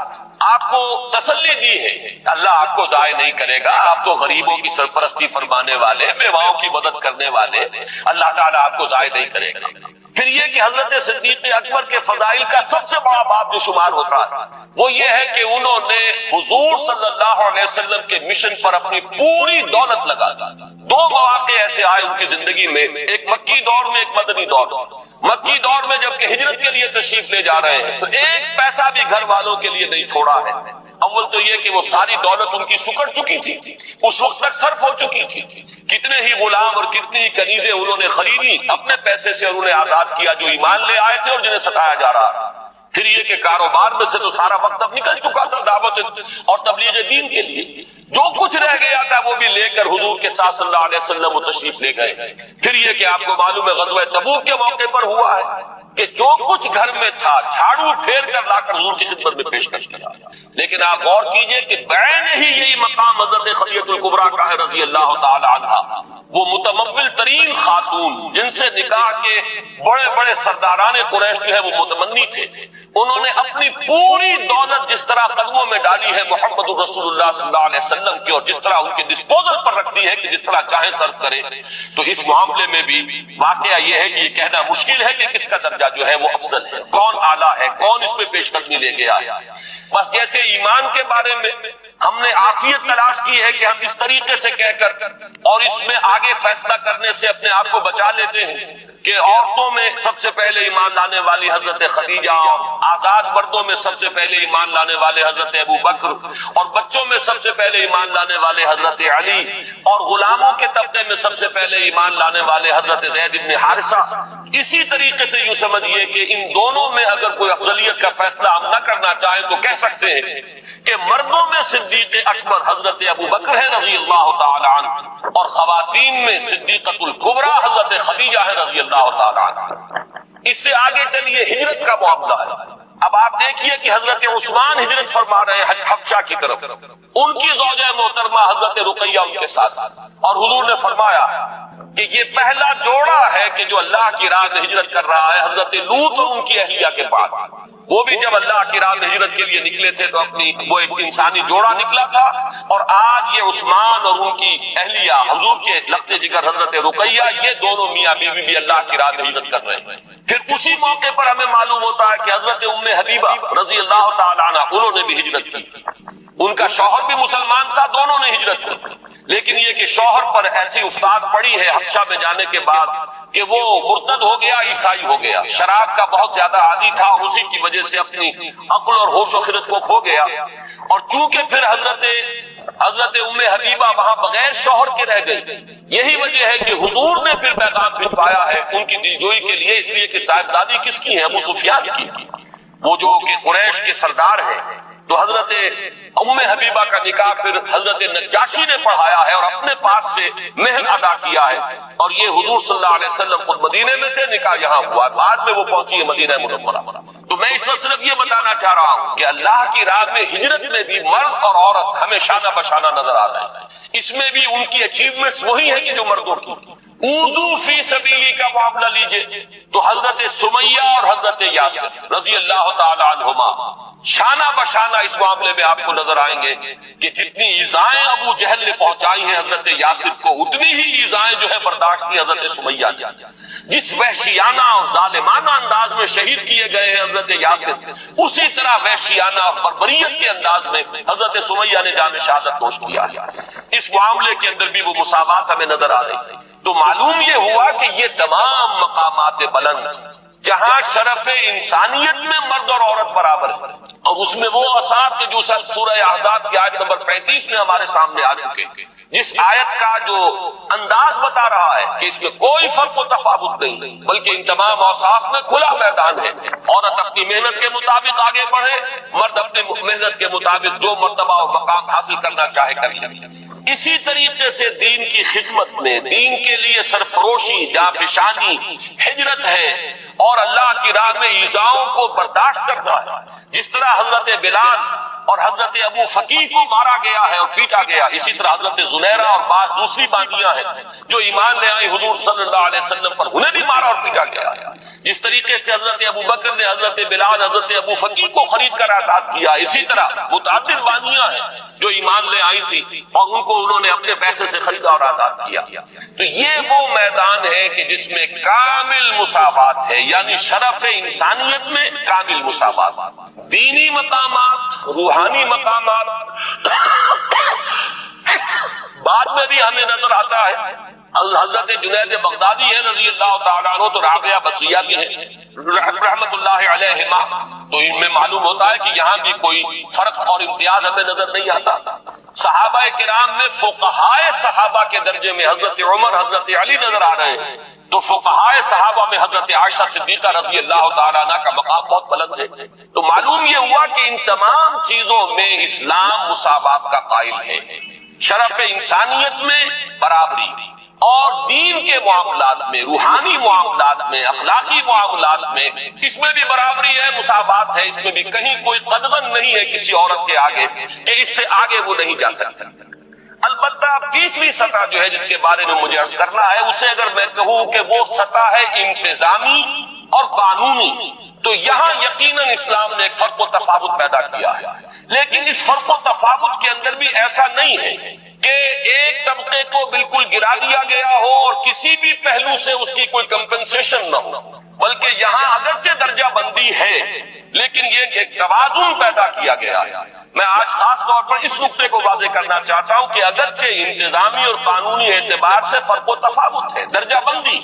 [SPEAKER 1] آپ کو تسلی دی ہے، اللہ آپ کو ضائع نہیں کرے گا، آپ تو غریبوں کی سرپرستی فرمانے والے، بیواؤں کی مدد کرنے والے، اللہ تعالیٰ آپ کو ضائع نہیں کرے گا۔ پھر یہ کہ حضرت صدیق اکبر کے فضائل کا سب سے بڑا باب جو شمار ہوتا ہے وہ یہ ہے کہ انہوں نے حضور صلی اللہ علیہ وسلم کے مشن پر اپنی پوری دولت لگا دی۔ دو مواقع ایسے آئے ان کی زندگی میں، ایک مکی دور میں، ایک مدنی دور۔ مکی دور میں جبکہ ہجرت کے لیے تشریف لے جا رہے ہیں تو ایک پیسہ بھی گھر والوں کے لیے نہیں چھوڑا ہے۔ اول تو یہ کہ وہ ساری دولت ان کی سکڑ چکی تھی، اس وقت تک صرف ہو چکی تھی، کتنے ہی غلام اور کتنی ہی کنیزیں انہوں نے خریدی اپنے پیسے سے، انہوں نے آزاد کیا جو ایمان لے آئے تھے اور جنہیں ستایا جا رہا تھا۔ پھر یہ کہ کاروبار میں سے تو سارا وقت اب نکل چکا تھا دعوت اور تبلیغ دین کے لیے، جو کچھ رہ گیا تھا وہ بھی لے کر حضور کے ساتھ صلی اللہ علیہ وسلم وہ تشریف لے گئے۔ پھر یہ کہ آپ کو معلوم ہے غزوہ تبوک کے موقع پر ہوا ہے کہ جو کچھ گھر میں تھا جھاڑو پھیر کر لا کر حضور کی خدمت میں پیش کر دیا۔ لیکن آپ غور کیجئے کہ بعین ہی یہی مقام حضرت خدیجہ الکبریٰ کا ہے رضی اللہ تعالی عنہا، وہ متمول ترین خاتون جن سے نکاح کے بڑے بڑے سرداران قریش جو ہے وہ متمنی تھے، انہوں نے اپنی پوری دولت جس طرح قدموں میں ڈالی ہے محمد رسول اللہ صلی اللہ علیہ وسلم کی، اور جس طرح ان کے ڈسپوزل پر رکھ دی ہے کہ جس طرح چاہیں صرف کرے، تو اس معاملے میں بھی واقعہ یہ ہے کہ یہ کہنا مشکل ہے کہ کس کا درجہ جو ہے وہ افضل ہے، کون اعلیٰ ہے، کون اس میں پیش قدمی لے گیا ہے۔ بس جیسے ایمان کے بارے میں ہم نے عافیت تلاش کی ہے کہ ہم اس طریقے سے کہہ کر اور اس میں آگے فیصلہ کرنے سے اپنے آپ کو بچا لیتے ہیں کہ عورتوں میں سب سے پہلے ایمان لانے والی حضرت خدیجہ، اور آزاد مردوں میں سب سے پہلے ایمان لانے والے حضرت ابو بکر، اور بچوں میں سب سے پہلے ایمان لانے والے حضرت علی، اور غلاموں کے طبقے میں سب سے پہلے ایمان لانے والے حضرت زید بن حارثہ۔ اسی طریقے سے یوں سمجھیے کہ ان دونوں میں اگر کوئی افضلیت کا فیصلہ ہم نہ کرنا چاہیں تو کہہ سکتے ہیں کہ مردوں میں صدیق اکبر حضرت ابو بکر ہے رضی اللہ تعالی عنہ، اور خواتین میں صدیقۃ الکبریٰ حضرت خدیجہ ہے رضی اللہ تعالی عنہ۔ اس سے آگے چلیے ہجرت کا معاملہ ہے۔ اب آپ دیکھیے کہ حضرت عثمان ہجرت فرما رہے ہیں حبشہ کی طرف، ان کی زوجہ محترمہ حضرت رقیہ ان کے ساتھ، اور حضور نے فرمایا کہ یہ پہلا جوڑا ہے کہ جو اللہ کی راہ میں ہجرت کر رہا ہے، حضرت لوط اور ان کی اہلیہ کے بعد۔ وہ بھی جب اللہ کی راہ میں ہجرت کے لیے نکلے تھے تو اپنی وہ ایک انسانی جوڑا نکلا تھا، اور آج یہ عثمان اور ان کی اہلیہ حضور کے لخت جگر حضرت رقیہ، یہ دونوں میاں بیوی بھی اللہ کی راہ میں ہجرت کر رہے ہیں۔ پھر اسی موقع پر ہمیں معلوم ہوتا ہے کہ حضرت ام حبیبہ رضی اللہ تعالی عنہ انہوں نے بھی ہجرت کی، ان کا شوہر بھی مسلمان تھا، دونوں نے ہجرت کی، لیکن یہ کہ شوہر پر ایسی افتاد پڑی ہے حبشہ میں جانے کے بعد کہ وہ مرتد ہو گیا، عیسائی ہو گیا، شراب کا بہت زیادہ عادی تھا اور اسی کی وجہ سے اپنی عقل اور ہوش و خرد کو کھو گیا، اور چونکہ پھر حضرت ام حبیبہ وہاں بغیر شوہر کے رہ گئی، یہی وجہ ہے کہ حضور نے پھر پیغام بھجوایا ہے ان کی دلجوئی کے لیے، اس لیے کہ صاحبزادی کس کی ہے؟ ابو سفیان کی، وہ جو کہ قریش کے سردار ہیں۔ تو حضرت ام حبیبہ کا نکاح پھر حضرت نجاشی نے پڑھایا ہے اور اپنے پاس سے مہر ادا کیا ہے، اور یہ حضور صلی اللہ علیہ وسلم خود مدینے میں تھے، نکاح یہاں ہوا، بعد میں وہ پہنچی ہے مدینہ منورہ۔ تو میں اس وقت صرف یہ بتانا چاہ رہا ہوں کہ اللہ کی راہ میں ہجرت میں بھی مرد اور عورت ہمیں شانہ بشانہ نظر آ رہے ہیں، اس میں بھی ان کی اچیومنٹس وہی ہیں کہ جو مردوں کی۔ اوذو فی سبیلی کا معاملہ لیجئے تو حضرت سمیہ اور حضرت یاسر رضی اللہ تعالی عنہما شانہ بشانہ اس معاملے میں آپ کو نظر آئیں گے کہ جتنی ایذائیں ابو جہل نے پہنچائی ہیں حضرت یاسر کو، اتنی ہی ایذائیں جو ہے برداشت کی حضرت سمیہ نے۔ جس وحشیانہ اور ظالمانہ انداز میں شہید کیے گئے ہیں حضرت یاسر، اسی طرح وحشیانہ اور بربریت کے انداز میں حضرت سمیہ نے جام شہادت نوش کیا ہے۔ اس معاملے کے اندر بھی وہ مساوات ہمیں نظر آ رہی ہے۔ تو معلوم یہ ہوا کہ یہ تمام مقامات بلند جہاں شرف انسانیت میں مرد اور عورت برابر ہے، اور اس میں وہ اوصاف کے جو سورہ احزاب کی آیت نمبر 35 میں ہمارے سامنے آ چکے، جس آیت کا جو انداز بتا رہا ہے کہ اس میں کوئی فرق و تفاوت نہیں، بلکہ ان تمام اوصاف میں کھلا میدان ہے۔ عورت اپنی محنت کے مطابق آگے بڑھے، مرد اپنی محنت کے مطابق جو مرتبہ اور مقام حاصل کرنا چاہے کر لے۔ اسی طریقے سے دین کی خدمت میں، دین کے لیے سرفروشی، جانفشانی، ہجرت ہے، اور اللہ کی راہ میں ایذاؤں کو برداشت کرنا ہے۔ جس طرح حضرت بلال اور حضرت ابو فقیہ کو مارا گیا ہے اور پیٹا گیا، اسی طرح حضرت زنیرہ اور بعض دوسری باندیاں ہیں جو ایمان لے آئی حضور صلی اللہ علیہ وسلم پر، انہیں بھی مارا اور پیٹا گیا ہے۔ جس طریقے سے حضرت ابو بکر نے حضرت بلال، حضرت ابو فقیہ کو خرید کر آزاد کیا، اسی طرح متعدد باندیاں ہیں جو ایمان لے آئی تھی اور ان کو انہوں نے اپنے پیسے سے خریدا اور آزاد کیا۔ تو یہ وہ میدان ہے کہ جس میں کامل مساوات ہے، یعنی شرف انسانیت میں کامل مساوات۔ دینی مقامات، روحانی مقامات بعد میں بھی ہمیں نظر آتا ہے۔ حضرت جنید بغدادی ہے رضی اللہ تعالیٰ عنہ، تو رابعہ بصریہ بھی ہے رحمت اللہ علیہما، تو ان میں معلوم ہوتا ہے کہ یہاں بھی کوئی فرق اور امتیاز ہمیں نظر نہیں آتا۔ صحابہ کرام میں فقہائے صحابہ کے درجے میں حضرت عمر، حضرت علی نظر آ رہے ہیں، تو فقہائے صحابہ میں حضرت عائشہ صدیقہ رضی اللہ تعالیٰ عنہ کا مقام بہت بلند ہے۔ تو معلوم یہ ہوا کہ ان تمام چیزوں میں اسلام مساوات کا قائل ہے، شرف انسانیت میں برابری، اور دین کے معاملات میں، روحانی معاملات میں، اخلاقی معاملات میں اس میں بھی برابری ہے، مساوات ہے، اس میں بھی کہیں کوئی قدغن نہیں ہے کسی عورت کے آگے کہ اس سے آگے وہ نہیں جا سکتا۔ البتہ تیسری سطح جو ہے جس کے بارے میں مجھے عرض کرنا ہے، اسے اگر میں کہوں کہ وہ سطح ہے انتظامی اور قانونی، تو یہاں یقیناً اسلام نے ایک فرق و تفاوت پیدا کیا ہے، لیکن اس فرق و تفاوت کے اندر بھی ایسا نہیں ہے کہ ایک طبقے کو بالکل گرا دیا گیا ہو اور کسی بھی پہلو سے اس کی کوئی کمپنسیشن نہ ہو، بلکہ یہاں اگرچہ درجہ بندی ہے لیکن یہ کہ توازن پیدا کیا گیا ہے۔ میں آج خاص طور پر اس نقطے کو واضح کرنا چاہتا ہوں کہ اگرچہ انتظامی اور قانونی اعتبار سے فرق و تفاوت ہے، درجہ بندی،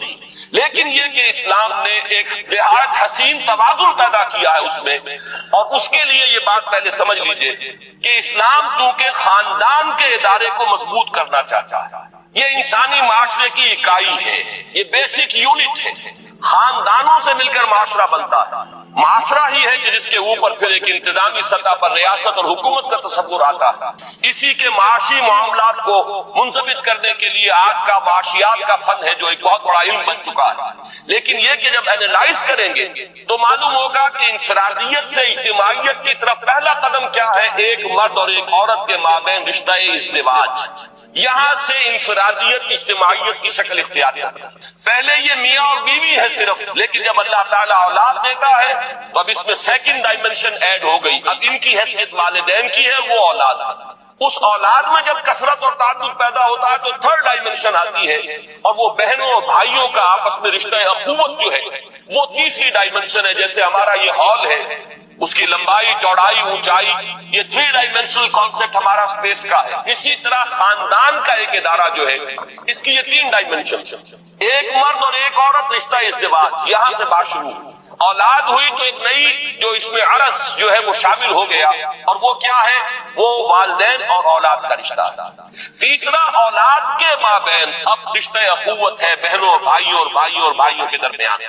[SPEAKER 1] لیکن یہ کہ اسلام نے ایک نہایت حسین توازن پیدا کیا ہے اس میں، اور اس کے لیے یہ بات پہلے سمجھ لیجئے کہ اسلام چونکہ خاندان کے ادارے کو مضبوط کرنا چاہتا ہے، یہ انسانی معاشرے کی اکائی ہے، یہ بیسک یونٹ ہے، خاندانوں سے مل کر معاشرہ بنتا ہے، معاشرہ ہی ہے کہ جس کے اوپر پھر ایک انتظامی سطح پر ریاست اور حکومت کا تصور آتا ہے۔ اسی کے معاشی معاملات کو منضبط کرنے کے لیے آج کا معاشیات کا فن ہے جو ایک بہت بڑا علم بن چکا ہے، لیکن یہ کہ جب اینالائز کریں گے تو معلوم ہوگا کہ انفرادیت سے اجتماعیت کی طرف پہلا قدم کیا ہے، ایک مرد اور ایک عورت کے مابین رشتہ ازدواج، یہاں سے انفرادیت اجتماعیت کی شکل اختیار کرتا ہے۔ پہلے یہ میاں اور بیوی ہے صرف، لیکن جب اللہ تعالیٰ اولاد دیتا ہے تو اب اس میں سیکنڈ ڈائمنشن ایڈ ہو گئی، اب ان کی حیثیت والدین کی ہے، وہ اولاد ہے۔ اس اولاد میں جب کثرت اور تعدد پیدا ہوتا ہے تو تھرڈ ڈائمنشن آتی ہے، اور وہ بہنوں اور بھائیوں کا آپس میں رشتہ اخوت جو ہے وہ تیسری ڈائمنشن ہے۔ جیسے ہمارا یہ ہال ہے، اس کی لمبائی، چوڑائی، اونچائی، یہ 3 ڈائمینشنل کانسیپٹ ہمارا اسپیس کا ہے۔ اسی طرح خاندان کا ایک ادارہ جو ہے اس کی یہ 3 ڈائمینشن، ایک مرد اور ایک عورت، رشتہ ازدواج، یہاں سے بات شروع۔ اولاد ہوئی تو ایک نئی جو اس میں عرض جو ہے وہ شامل ہو گیا، اور وہ کیا ہے، وہ والدین اور اولاد کا رشتہ۔ تیسرا اولاد کے مابین اب رشتہ اخوت ہے، بہنوں اور بھائیوں اور بھائیوں کے درمیان،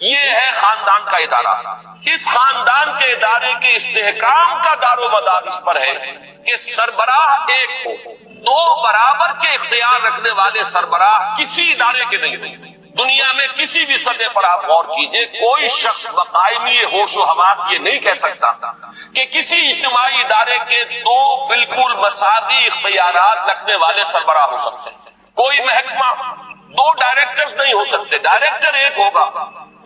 [SPEAKER 1] یہ ہے خاندان کا ادارہ۔ اس خاندان کے ادارے کے استحکام کا دار و مدار اس پر ہے کہ سربراہ ایک ہو، دو برابر کے اختیار رکھنے والے سربراہ کسی ادارے کے نہیں ہوتے دنیا میں کسی بھی سطح پر. آپ غور کیجئے، کوئی شخص بقائمی ہوش و حواس یہ نہیں کہہ سکتا کہ کسی اجتماعی ادارے کے دو بالکل مساوی اختیارات رکھنے والے سربراہ ہو سکتے ہیں. کوئی محکمہ دو ڈائریکٹرز نہیں ہو سکتے، ڈائریکٹر ایک ہوگا،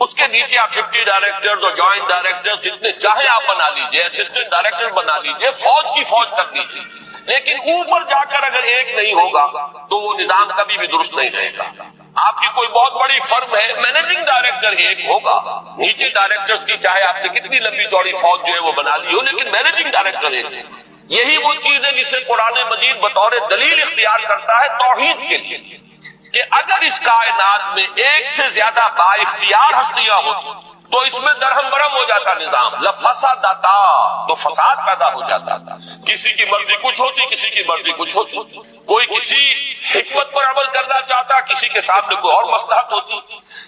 [SPEAKER 1] اس کے نیچے آپ ڈپٹی ڈائریکٹر اور جوائنٹ ڈائریکٹر جتنے چاہیں آپ بنا لیجئے، اسسٹنٹ ڈائریکٹر بنا لیجئے، فوج کی فوج کر دیجئے، لیکن اوپر جا کر اگر ایک نہیں ہوگا تو وہ نظام کبھی بھی درست نہیں رہے گا. آپ کی کوئی بہت بڑی فرم ہے، مینیجنگ ڈائریکٹر ایک ہوگا، نیچے ڈائریکٹرز کی چاہے آپ نے کتنی لمبی چوڑی فوج جو ہے وہ بنا لی ہو، لیکن مینیجنگ ڈائریکٹر ایک ہے. یہی وہ چیز ہے جسے قرآن مجید بطور دلیل اختیار کرتا ہے توحید کے لیے، کہ اگر اس کائنات میں ایک سے زیادہ با اختیار ہستیاں ہوتی تو اس میں درہم برہم ہو جاتا نظام، لفسدتا، تو فساد پیدا ہو جاتا. کسی کی مرضی کچھ ہوتی، کسی کی مرضی کچھ ہوتی، کوئی کسی حکمت پر عمل کرنا چاہتا، کسی کے سامنے کوئی اور مصلحت ہوتی.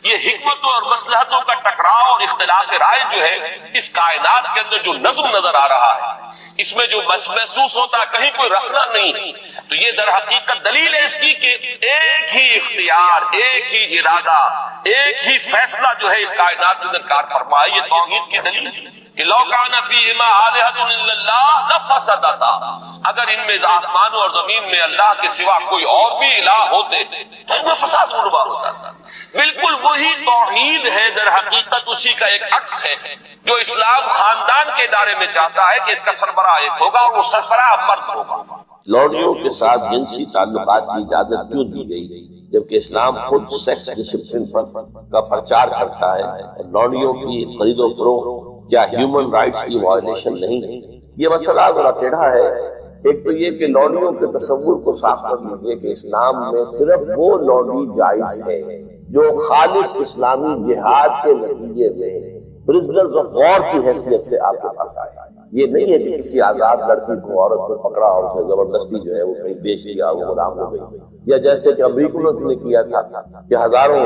[SPEAKER 1] یہ حکمتوں اور مصلحتوں کا ٹکراؤ اور اختلاف رائے جو ہے اس کائنات کے اندر جو نظم نظر آ رہا ہے، اس میں جو محسوس ہوتا ہے کہیں کوئی رکھنا نہیں، تو یہ در حقیقت دلیل ہے اس کی کہ ایک ہی اختیار، ایک ہی ارادہ، ایک ہی فیصلہ جو ہے اس کائنات کے اندر کار فرما ہے. یہ توحید کی دلیل ہے کہ لو کان فیہما آلہۃ الا اللہ لفسدتا، اگر ان میں آسمانوں اور زمین میں اللہ کے سوا کوئی اور بھی الہ ہوتے تو ان میں فساد برپا ہو جاتا. بالکل وہی توحید ہے، در حقیقت اسی کا ایک عکس ہے جو اسلام خاندان کے ادارے میں چاہتا ہے کہ اس کا سربراہ ایک ہوگا اور وہ سربراہ مرد ہوگا.
[SPEAKER 2] لوڈیوں کے ساتھ جنسی تعلقات کی اجازت کیوں دی گئی جبکہ اسلام خود سیکس ڈسپلن کا پرچار کرتا ہے؟ لوڈیوں کی خرید و فروخت کیا ہیومن رائٹس کی وائلیشن نہیں ہے؟ یہ مسئلہ ذرا ٹیڑھا ہے. ایک تو یہ کہ لوڈیوں کے تصور کو صاف کر لیجیے کہ اسلام میں صرف وہ لوڈی جائز ہے جو خالص اسلامی جہاد کے نتیجے میں پرزنرز آف وار کی حیثیت سے آپ کے پاس آئے. یہ نہیں ہے کہ کسی آزاد لڑکی کو عورت کو پکڑا اور اسے زبردستی جو ہے وہ کہیں بیچ دیا، وہ غلام ہو گئی، یا جیسے کہ امریکوں نے کیا تھا کہ ہزاروں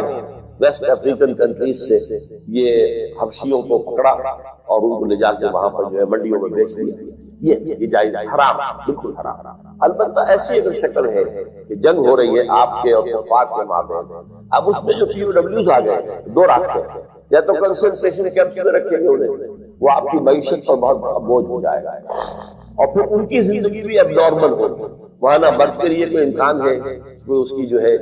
[SPEAKER 2] ویسٹ افریقن کنٹریز سے یہ حبشیوں کو پکڑا اور ان کو لے جا کے وہاں پر جو ہے منڈیوں میں بیچ دیا. یہ جائز حرام، بالکل حرام. البتہ ایسی اگر شکل ہے کہ جنگ ہو رہی ہے آپ کے اور کفار کے مابین، اب اس میں جو پی او ڈبلیوز آ گئے، دو راستے ہیں، یا تو کنسنٹریشن کیمپ میں رکھیں گے انہیں، وہ آپ کی معیشت پر بہت بوجھ ہو جائے گا، اور پھر ان کی زندگی بھی اب نارمل ہوگی. وہاں نہ مرد کے لیے کوئی امکان ہے کہ اس کی جو ہے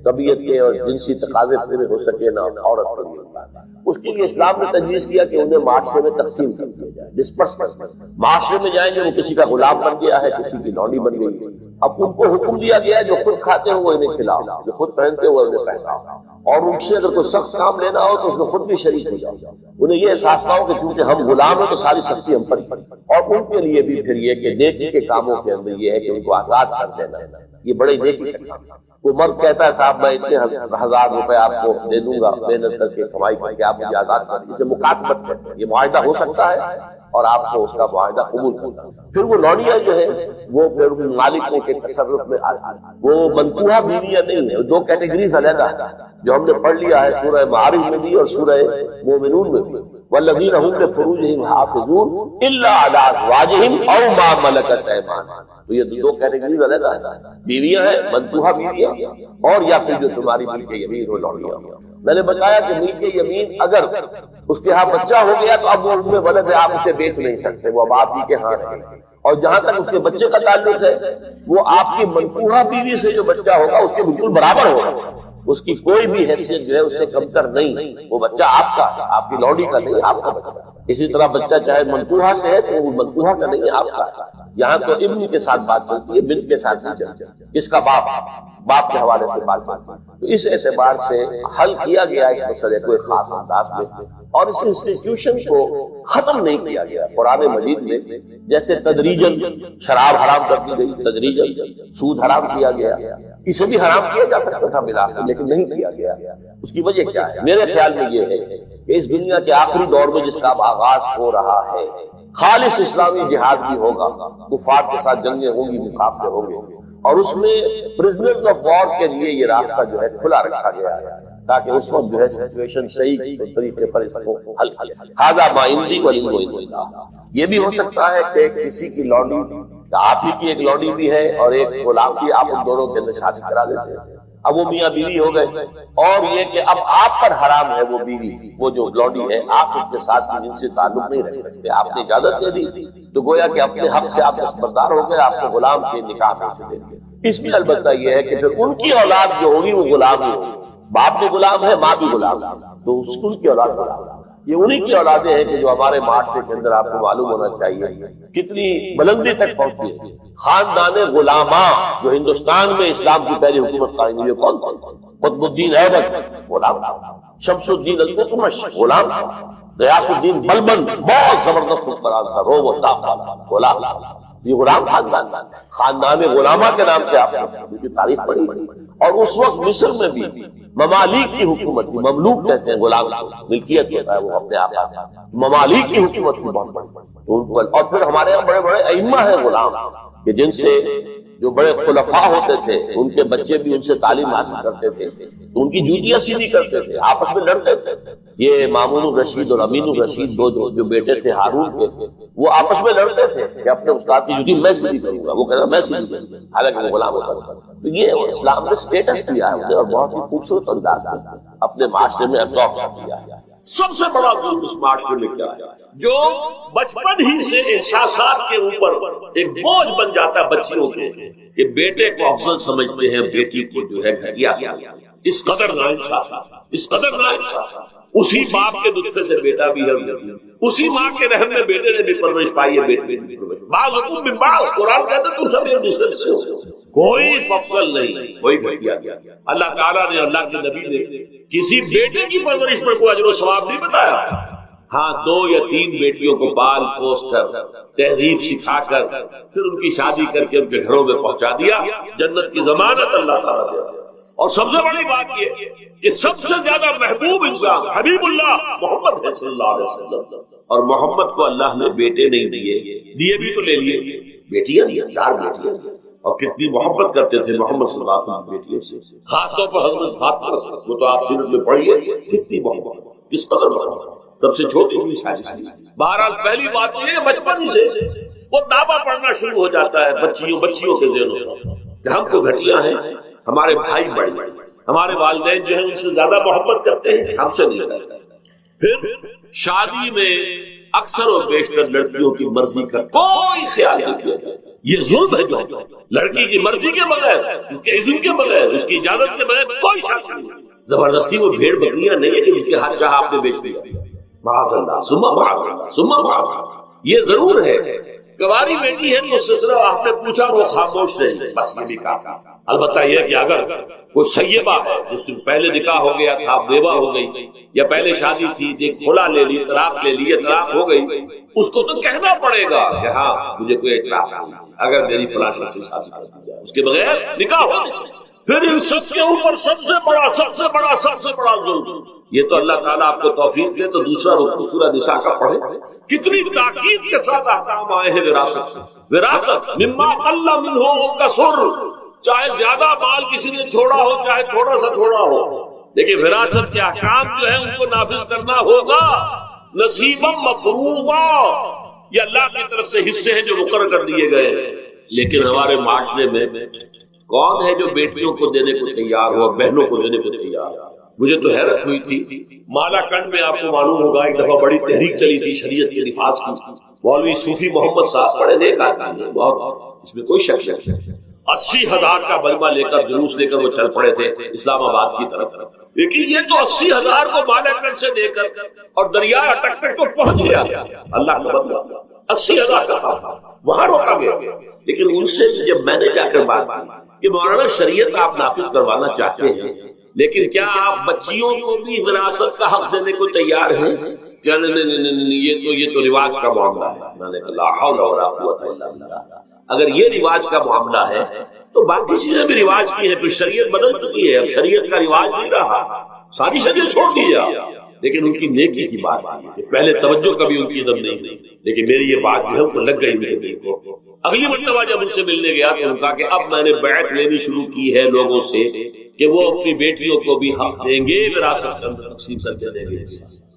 [SPEAKER 2] طبیعت کے اور جنسی تقاضے پورے ہو سکے، نہ عورت کے لیے امکان. اس کے لیے اسلام نے تجویز کیا کہ انہیں معاشرے میں تقسیم کر دیا جائے، ڈسپرس کر دیا جائے. معاشرے میں جائیں گے وہ کسی کا غلام بن گیا ہے، کسی کی لونڈی بن گئی. اب ان کو حکم دیا گیا ہے جو خود کھاتے ہو وہ انہیں کھلاؤ، جو خود پہنتے ہو وہ انہیں پہناؤ، اور ان سے اگر کوئی سخت کام لینا ہو تو اس میں خود بھی شریک ہو جاؤ. انہیں یہ احساس نہ ہو کہ چونکہ ہم غلام ہیں تو ساری سختی ہم پر ہی. اور ان کے لیے بھی پھر یہ کہ نیکی کے کاموں کے اندر یہ ہے کہ ان کو آزاد کر دینا، یہ بڑے نیکی کا کام. کوئی مرد کہتا ہے صاحب میں اتنے 1000 روپے آپ کو دے دوں گا محنت کر کے کمائی کر کے آپ مجھے آزاد کر دیں، اسے مکاتبت کہتے ہیں. یہ معاہدہ ہو سکتا ہے اور آپ کو اس کا معاہدہ قبول کرنا. پھر وہ لونڈیاں جو ہے وہ پھر مالکوں کے تصرف میں وہ منقوہ بیویاں نہیں ہیں. دو کیٹیگریز علیحدہ جو ہم نے پڑھ لیا ہے سورہ معارج میں بھی اور سورہ مومنون میں بھی. والذین هم لفروجهم حافظون الا علی ازواجهم او ما ملکت ایمانهم. تو یہ دو کیٹیگریز علیحدہ ہیں، بیویاں ہیں منقوہ بیویاں اور یا پھر جو تمہاری ملک یمین ہو لونڈیاں. میں نے بتایا کہ ملک یمین اگر اس کے ہاں بچہ ہو گیا تو اب وہ ان میں ولد ہے، آپ اسے بیچ نہیں سکتے، وہ اب آپ ہی کے ہاں ہے. اور جہاں تک اس کے بچے کا تعلق ہے وہ آپ کی منقوہ بیوی سے جو بچہ ہوگا اس کے بالکل برابر ہوگا، اس کی کوئی بھی حیثیت جو ہے اس سے کمتر نہیں. وہ بچہ آپ کا، آپ کی لونڈی کا نہیں، آپ کا بچہ. اسی طرح بچہ چاہے منقوہ سے ہے تو وہ منقوہ کا نہیں، آپ کا. یہاں تو ابن کے ساتھ بات چلتی ہے، بنت کے ساتھ نہیں چلتی. اس کا باپ کے حوالے سے بات چلتی ہے. تو اس اعتبار سے حل کیا گیا ہے مسئلے کو ایک خاص انداز میں، اور اس انسٹیٹیوشن کو ختم نہیں کیا گیا. قرآن مجید میں جیسے تدریجاً شراب حرام کر دی گئی، تدریجاً سود حرام کیا گیا، اسے بھی حرام کیا جا سکتا تھا بالآخر لیکن نہیں کیا گیا. اس کی وجہ کیا ہے؟ میرے خیال میں یہ ہے کہ اس دنیا کے آخری دور میں جس کا اب آغاز ہو رہا ہے، خالص اسلامی جہاد بھی ہوگا، کفار کے ساتھ جنگیں ہوں گی، مقابلے ہوں گے، اور اس میں پرزنرز آف وار کے لیے یہ راستہ جو ہے کھلا رکھا گیا ہے تاکہ اس وقت جو ہے سچویشن صحیح طریقے پر اس کو حل کیا. ھذا ما عندی وعلم اللہ. یہ بھی ہو سکتا ہے کہ کسی کی لونڈی آپ ہی کی ایک لونڈی بھی ہے اور ایک غلام بھی، آپ ان دونوں کے اندر شادی کرا دیتے ہیں، اب وہ میاں بیوی ہو گئے، اور یہ کہ اب آپ پر حرام ہے وہ بیوی، وہ جو لونڈی ہے، آپ اس کے ساتھ جن سے تعلق نہیں رکھ سکتے، آپ نے اجازت دے دی تو گویا کہ اپنے حق سے آپ دستبردار ہو گئے، آپ کو غلام کے نکاح میں سے دے دیا۔ اس میں البتہ یہ ہے کہ پھر ان کی اولاد جو ہوگی وہ غلام ہی ہوگی، باپ بھی غلام ہے، ماں بھی غلام ہے، تو ان کی اولاد غلام ہے۔ یہ انہی کی اولادیں ہیں کہ جو ہمارے معاشرے کے اندر آپ کو معلوم ہونا چاہیے کتنی بلندی تک پہنچی ہے۔ خاندان غلاماں جو ہندوستان میں اسلام کی پہلی حکومت قائم ہوئی، کون کون؟ قطب الدین ایبک غلام، شمس الدین التتمش غلام، غیاث الدین بلبن بہت زبردست حکمران تھا، روب و تاب والا غلام۔ یہ غلام خاندان غلامہ کے نام سے آپ نے ان کی تاریخ پڑھی۔ اور اس وقت مصر میں بھی ممالک کی حکومت تھی، مملوک کہتے ہیں غلام کو، ملکیت ہوتا ہے وہ اپنے آپ، ممالک کی حکومت تھی بہت بڑی۔ اور پھر ہمارے یہاں بڑے بڑے ائمہ ہیں غلام کہ جن سے جو بڑے خلفاء ہوتے تھے ان کے بچے بھی ان سے تعلیم حاصل کرتے تھے تو ان کی جوتیاں سیدھی کرتے تھے، آپس میں لڑتے تھے۔ یہ مامون الرشید اور امین الرشید دو جو بیٹے تھے ہارون کے، وہ آپس میں لڑتے تھے کہ اپنے استاد کی جوتی میں سیدھی کروں گا، وہ کہتا میں سیدھی کروں گا، حالانکہ وہ غلام ہوتا تھا۔ تو یہ اسلام نے اسٹیٹس دیا ہے انہیں، اور بہت ہی خوبصورت انداز میں اپنے معاشرے میں اڈاپٹ کیا ہے۔
[SPEAKER 3] سب سے بڑا ظلم اس معاشرے میں کیا ہے؟ جو بچپن ہی سے احساسات کے اوپر ایک بوجھ بن جاتا ہے بچیوں کے، کہ بیٹے کو افضل سمجھتے ہیں، بیٹی کو جو ہے گھٹیا سمجھتے ہیں۔ اس قدر ناانصاف، اس قدر ناانصاف۔ اسی باپ کے نطفے سے بیٹا بھی ہے، اسی ماں کے رحم میں بیٹے نے بھی پرورش پائی ہے، بیٹے نے بھی پرورش۔ بعضکم من بعض، قرآن کہتا ہے تم سب ایک دوسرے سے ہو، کوئی افضل نہیں، کوئی گھٹیا نہیں۔ اللہ تعالیٰ نے، اللہ کے نبی نے کسی بیٹے کی پرورش پر کوئی اجر و ثواب نہیں بتایا۔ ہاں 2 یا 3 بیٹیوں کو پال پوس کر، تہذیب سکھا کر، پھر ان کی شادی کر کے ان کے گھروں میں پہنچا دیا، جنت کی ضمانت اللہ تعالیٰ دے دیا۔ اور سب سے بڑی بات یہ کہ سب سے زیادہ محبوب انسان حبیب اللہ محمد صلی اللہ علیہ وسلم، اور محمد کو اللہ نے بیٹے نہیں دیے بھی تو لے لیے، بیٹیاں دیا، 4 بیٹیاں، اور کتنی محبت کرتے تھے محمد صلی اللہ علیہ وسلم کی بیٹیوں سے، خاص طور پر حضرت فاطمہ، وہ تو آپ سیرت میں پڑھیے کتنی محبت، کس قدر محبت، سب سے چھوٹی ہوئی شادی سے۔ بہرحال پہلی بات یہ ہے بچپن ہی سے وہ دعویٰ پڑھنا شروع ہو جاتا ہے بچیوں کے ذہنوں میں کہ ہم کو گھٹیا ہیں، ہمارے بھائی بڑے، ہمارے والدین جو ہیں ان سے زیادہ محبت کرتے ہیں، ہم سے نہیں کرتے۔ پھر شادی میں اکثر و بیشتر لڑکیوں کی مرضی کا کوئی خیال نہیں کیا جاتا۔ یہ ظلم ہے، جو لڑکی کی مرضی کے بغیر، اس کے اذن کے بغیر، اس کی اجازت کے بغیر کوئی شادی نہیں۔ زبردستی وہ بھیڑ بکریاں نہیں ہے کہ جس کے ہاتھ چاہا آپ نے بیچ دیا، معاذ اللہ ثم معاذ اللہ ثم معاذ اللہ۔ یہ ضرور ہے کنواری بیٹی ہے تو اس سے صرف آپ نے پوچھا اور وہ خاموش رہی، بس یہ بھی کافی۔ البتہ یہ کہ اگر کوئی سیبہ ہے جس سے پہلے نکاح ہو گیا تھا، بیوہ ہو گئی، یا پہلے شادی تھی ایک کھلا لے لی، طلاق لے لی، یا طلاق ہو گئی، اس کو تو کہنا پڑے گا کہ ہاں مجھے کوئی اعتراض نہیں اگر میری فلاں سے شادی کر دی جائے، اس کے بغیر نکاح ہو نہیں سکتا۔ پھر ان سب کے اوپر سب سے بڑا ظلم، یہ تو اللہ تعالیٰ آپ کو توفیق دے تو دوسرا رکوع سورہ نساء کا پڑھے، کتنی تاکید کے ساتھ احکام آئے ہیں وراثت سے۔ وراثت مما قل منہ او کثر، چاہے زیادہ مال کسی نے چھوڑا ہو چاہے تھوڑا سا چھوڑا ہو، لیکن وراثت کے احکام جو ہے ان کو نافذ کرنا ہوگا۔ نصیبا مفروضا، یہ اللہ کی طرف سے حصے ہیں جو مقرر کر دیے گئے ہیں۔ لیکن ہمارے معاشرے میں کون ہے جو بیٹیوں کو دینے کو تیار ہو اور بہنوں کو دینے کو تیار ہو؟ مجھے تو حیرت ہوئی تھی، مالا کنڈ میں آپ کو معلوم ہوگا ایک دفعہ بڑی تحریک چلی تھی شریعت کے نفاذ کی، مولوی صوفی محمد صاحب بڑے نیک آدمی ہیں بہت، اس میں کوئی شک نہیں، 80,000 کا مجمع لے کر جلوس لے کر وہ چل پڑے تھے اسلام آباد کی طرف، لیکن یہ تو 80,000 کو مالا کنڈ سے لے کر اور دریا اٹک تک تو پہنچ گیا، اللہ کا بندہ 80,000 کا تھا، وہاں روکا گیا۔ لیکن ان سے جب میں نے جا کر بات کی کہ مولانا شریعت آپ نافذ کروانا چاہتے ہیں، لیکن کیا آپ بچیوں کو بھی وراثت کا حق دینے کو تیار ہیں؟ کیا نہیں، یہ تو رواج کا معاملہ ہے۔ میں نے کہا لا حول ولا قوت الا باللہ، اگر یہ رواج کا معاملہ ہے تو باقی چیزیں بھی رواج کی ہیں، پھر شریعت بدل چکی ہے، اب شریعت کا رواج نہیں رہا، ساری شریعت چھوڑ دیا۔ لیکن ان کی نیکی کی بات ہے کہ پہلے توجہ کبھی ان کی ادب نہیں، لیکن میری یہ بات جو ہے ان کو لگ گئی میرے دل کو۔ اگلی مرتبہ جب ان سے ملنے گیا تو انہوں نے کہا کہ اب میں نے بیعت لینی شروع کی ہے لوگوں سے کہ وہ اپنی بیٹیوں کو بھی حق دیں گے، وراثت کے اندر تقسیم کر کے دیں گے،